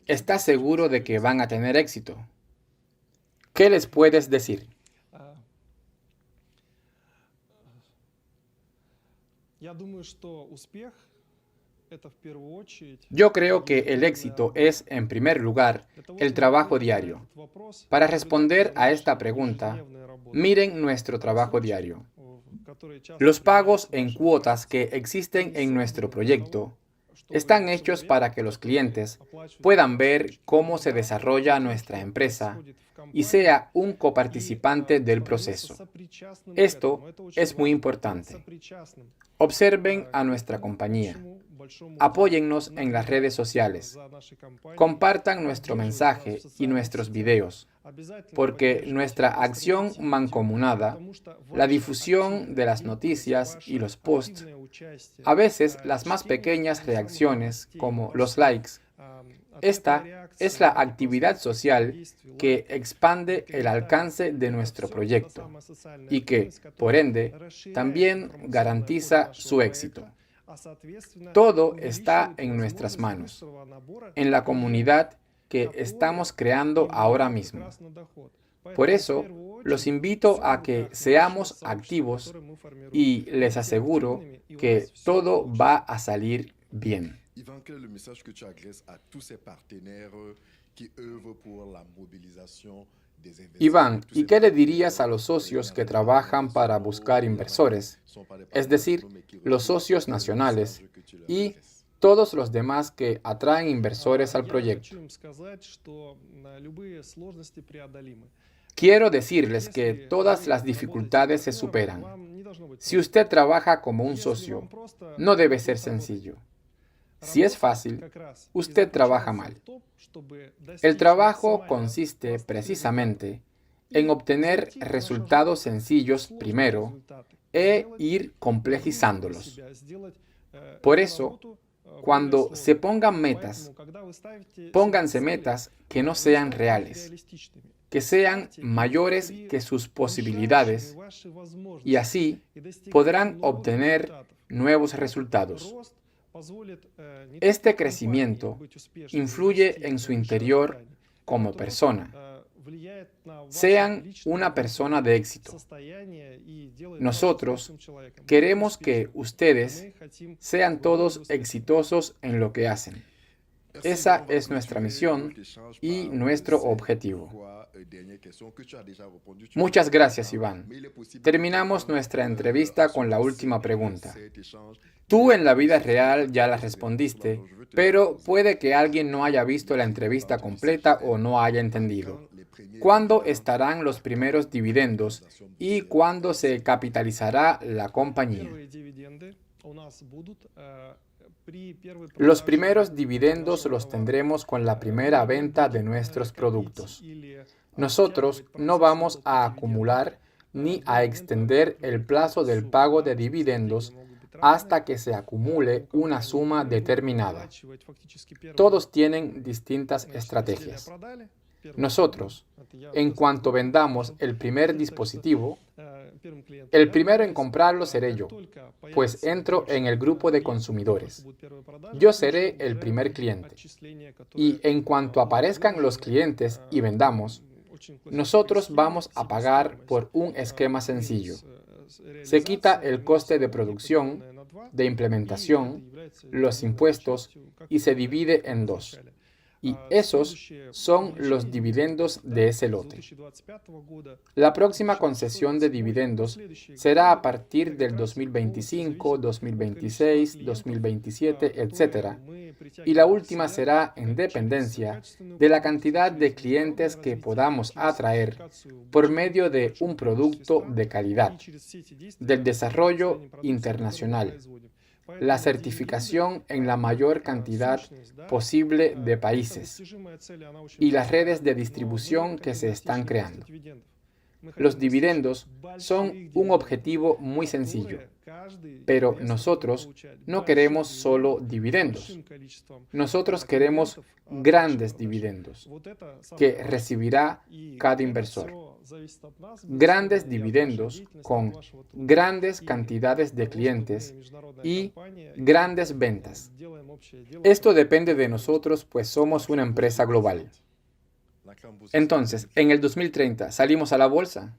¿estás seguro de que van a tener éxito? ¿Qué les puedes decir? Yo creo que el éxito es, en primer lugar, el trabajo diario. Para responder a esta pregunta, miren nuestro trabajo diario. Los pagos en cuotas que existen en nuestro proyecto están hechos para que los clientes puedan ver cómo se desarrolla nuestra empresa y sea un coparticipante del proceso. Esto es muy importante. Observen a nuestra compañía. Apóyennos en las redes sociales. Compartan nuestro mensaje y nuestros videos, porque nuestra acción mancomunada, la difusión de las noticias y los posts, a veces las más pequeñas reacciones, como los likes, esta es la actividad social que expande el alcance de nuestro proyecto y que, por ende, también garantiza su éxito. Todo está en nuestras manos, en la comunidad que estamos creando ahora mismo. Por eso, los invito a que seamos activos y les aseguro que todo va a salir bien. Ivan, quel est le message que tu adresses à tous ces partenaires qui œuvrent pour la mobilisation des investisseurs? Iván, ¿y qué le dirías a los socios que trabajan para buscar inversores, es decir, los socios nacionales y todos los demás que atraen inversores al proyecto? Quiero decirles que todas las dificultades se superan. Si usted trabaja como un socio, no debe ser sencillo. Si es fácil, usted trabaja mal. El trabajo consiste precisamente en obtener resultados sencillos primero e ir complejizándolos. Por eso, cuando se pongan metas, pónganse metas que no sean reales, que sean mayores que sus posibilidades y así podrán obtener nuevos resultados. Este crecimiento influye en su interior como persona. Sean una persona de éxito. Nosotros queremos que ustedes sean todos exitosos en lo que hacen. Esa es nuestra misión y nuestro objetivo. Muchas gracias, Iván. Terminamos nuestra entrevista con la última pregunta. Tú en la vida real ya la respondiste, pero puede que alguien no haya visto la entrevista completa o no haya entendido. ¿Cuándo estarán los primeros dividendos y cuándo se capitalizará la compañía? Los primeros dividendos los tendremos con la primera venta de nuestros productos. Nosotros no vamos a acumular ni a extender el plazo del pago de dividendos hasta que se acumule una suma determinada. Todos tienen distintas estrategias. Nosotros, en cuanto vendamos el primer dispositivo, el primero en comprarlo seré yo, pues entro en el grupo de consumidores. Yo seré el primer cliente. Y en cuanto aparezcan los clientes y vendamos, nosotros vamos a pagar por un esquema sencillo. Se quita el coste de producción, de implementación, los impuestos y se divide en dos. Y esos son los dividendos de ese lote. La próxima concesión de dividendos será a partir del 2025, 2026, 2027, etc. Y la última será en dependencia de la cantidad de clientes que podamos atraer por medio de un producto de calidad, del desarrollo internacional, la certificación en la mayor cantidad posible de países y las redes de distribución que se están creando. Los dividendos son un objetivo muy sencillo, pero nosotros no queremos solo dividendos. Nosotros queremos grandes dividendos que recibirá cada inversor. Grandes dividendos con grandes cantidades de clientes y grandes ventas. Esto depende de nosotros, pues somos una empresa global. Entonces, en el 2030, ¿salimos a la bolsa?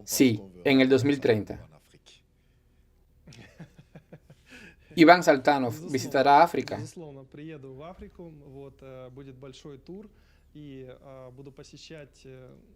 Sí, en el 2030. Iván Saltanov visitará África. Безусловно, приеду в Африку, будет большой тур, и буду посещать,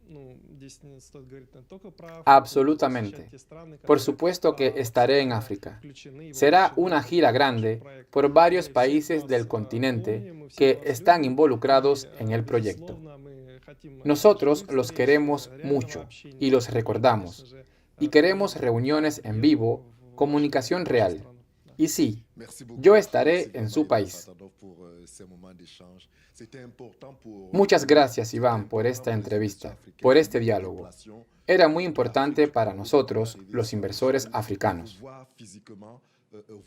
ну, здесь не стоит говорить не только про Африку, Absolutamente. посещать те страны, Por которые supuesto que estaré en África. включены, Será вовлечены una в gira наш grande проект. por varios Мы всех países вас, del continente помним, мы всех que вас están любим, involucrados и, en el proyecto. безусловно, мы хотим, Nosotros живых los встреч, queremos реального mucho общения, y los и, recordamos. конечно же, Y queremos приедем, reuniones en приеду vivo, в comunicación вашу real. страну. Да. Y sí, Merci beaucoup. yo estaré Merci en vraiment, su Ivan país. Saltanov, pour ces moments d'échange. C'était important pour Muchas gracias, c'était Iván, por important esta pour les entrevista, investisseurs africains por de este nous diálogo. déplacions Era muy de importante l'Afrique para pour nosotros, arriver los sur le inversores sol, africanos. pour voir physiquement,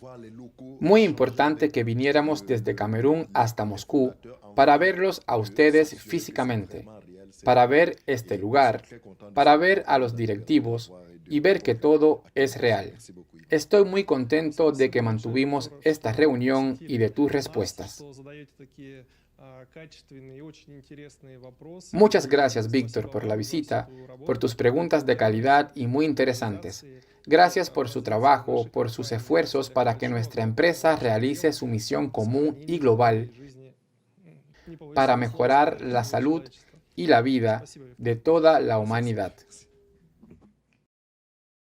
voir les locaux Muy échanger importante avec que viniéramos desde Camerún les hasta Moscú fondateurs en para vrai, verlos a de ustedes s'assurer que c'est físicamente, vraiment réel, c'est para vrai. ver este Et nous lugar, sommes très contents de para cette ver a rencontre, los de directivos l'avoir et de y ver que l'avoir todo fait à es Québec. real. Merci beaucoup, Ivan. Estoy muy contento de que mantuvimos esta reunión y de tus respuestas. Muchas gracias, Víctor, por la visita, por tus preguntas de calidad y muy interesantes. Gracias por su trabajo, por sus esfuerzos para que nuestra empresa realice su misión común y global para mejorar la salud y la vida de toda la humanidad.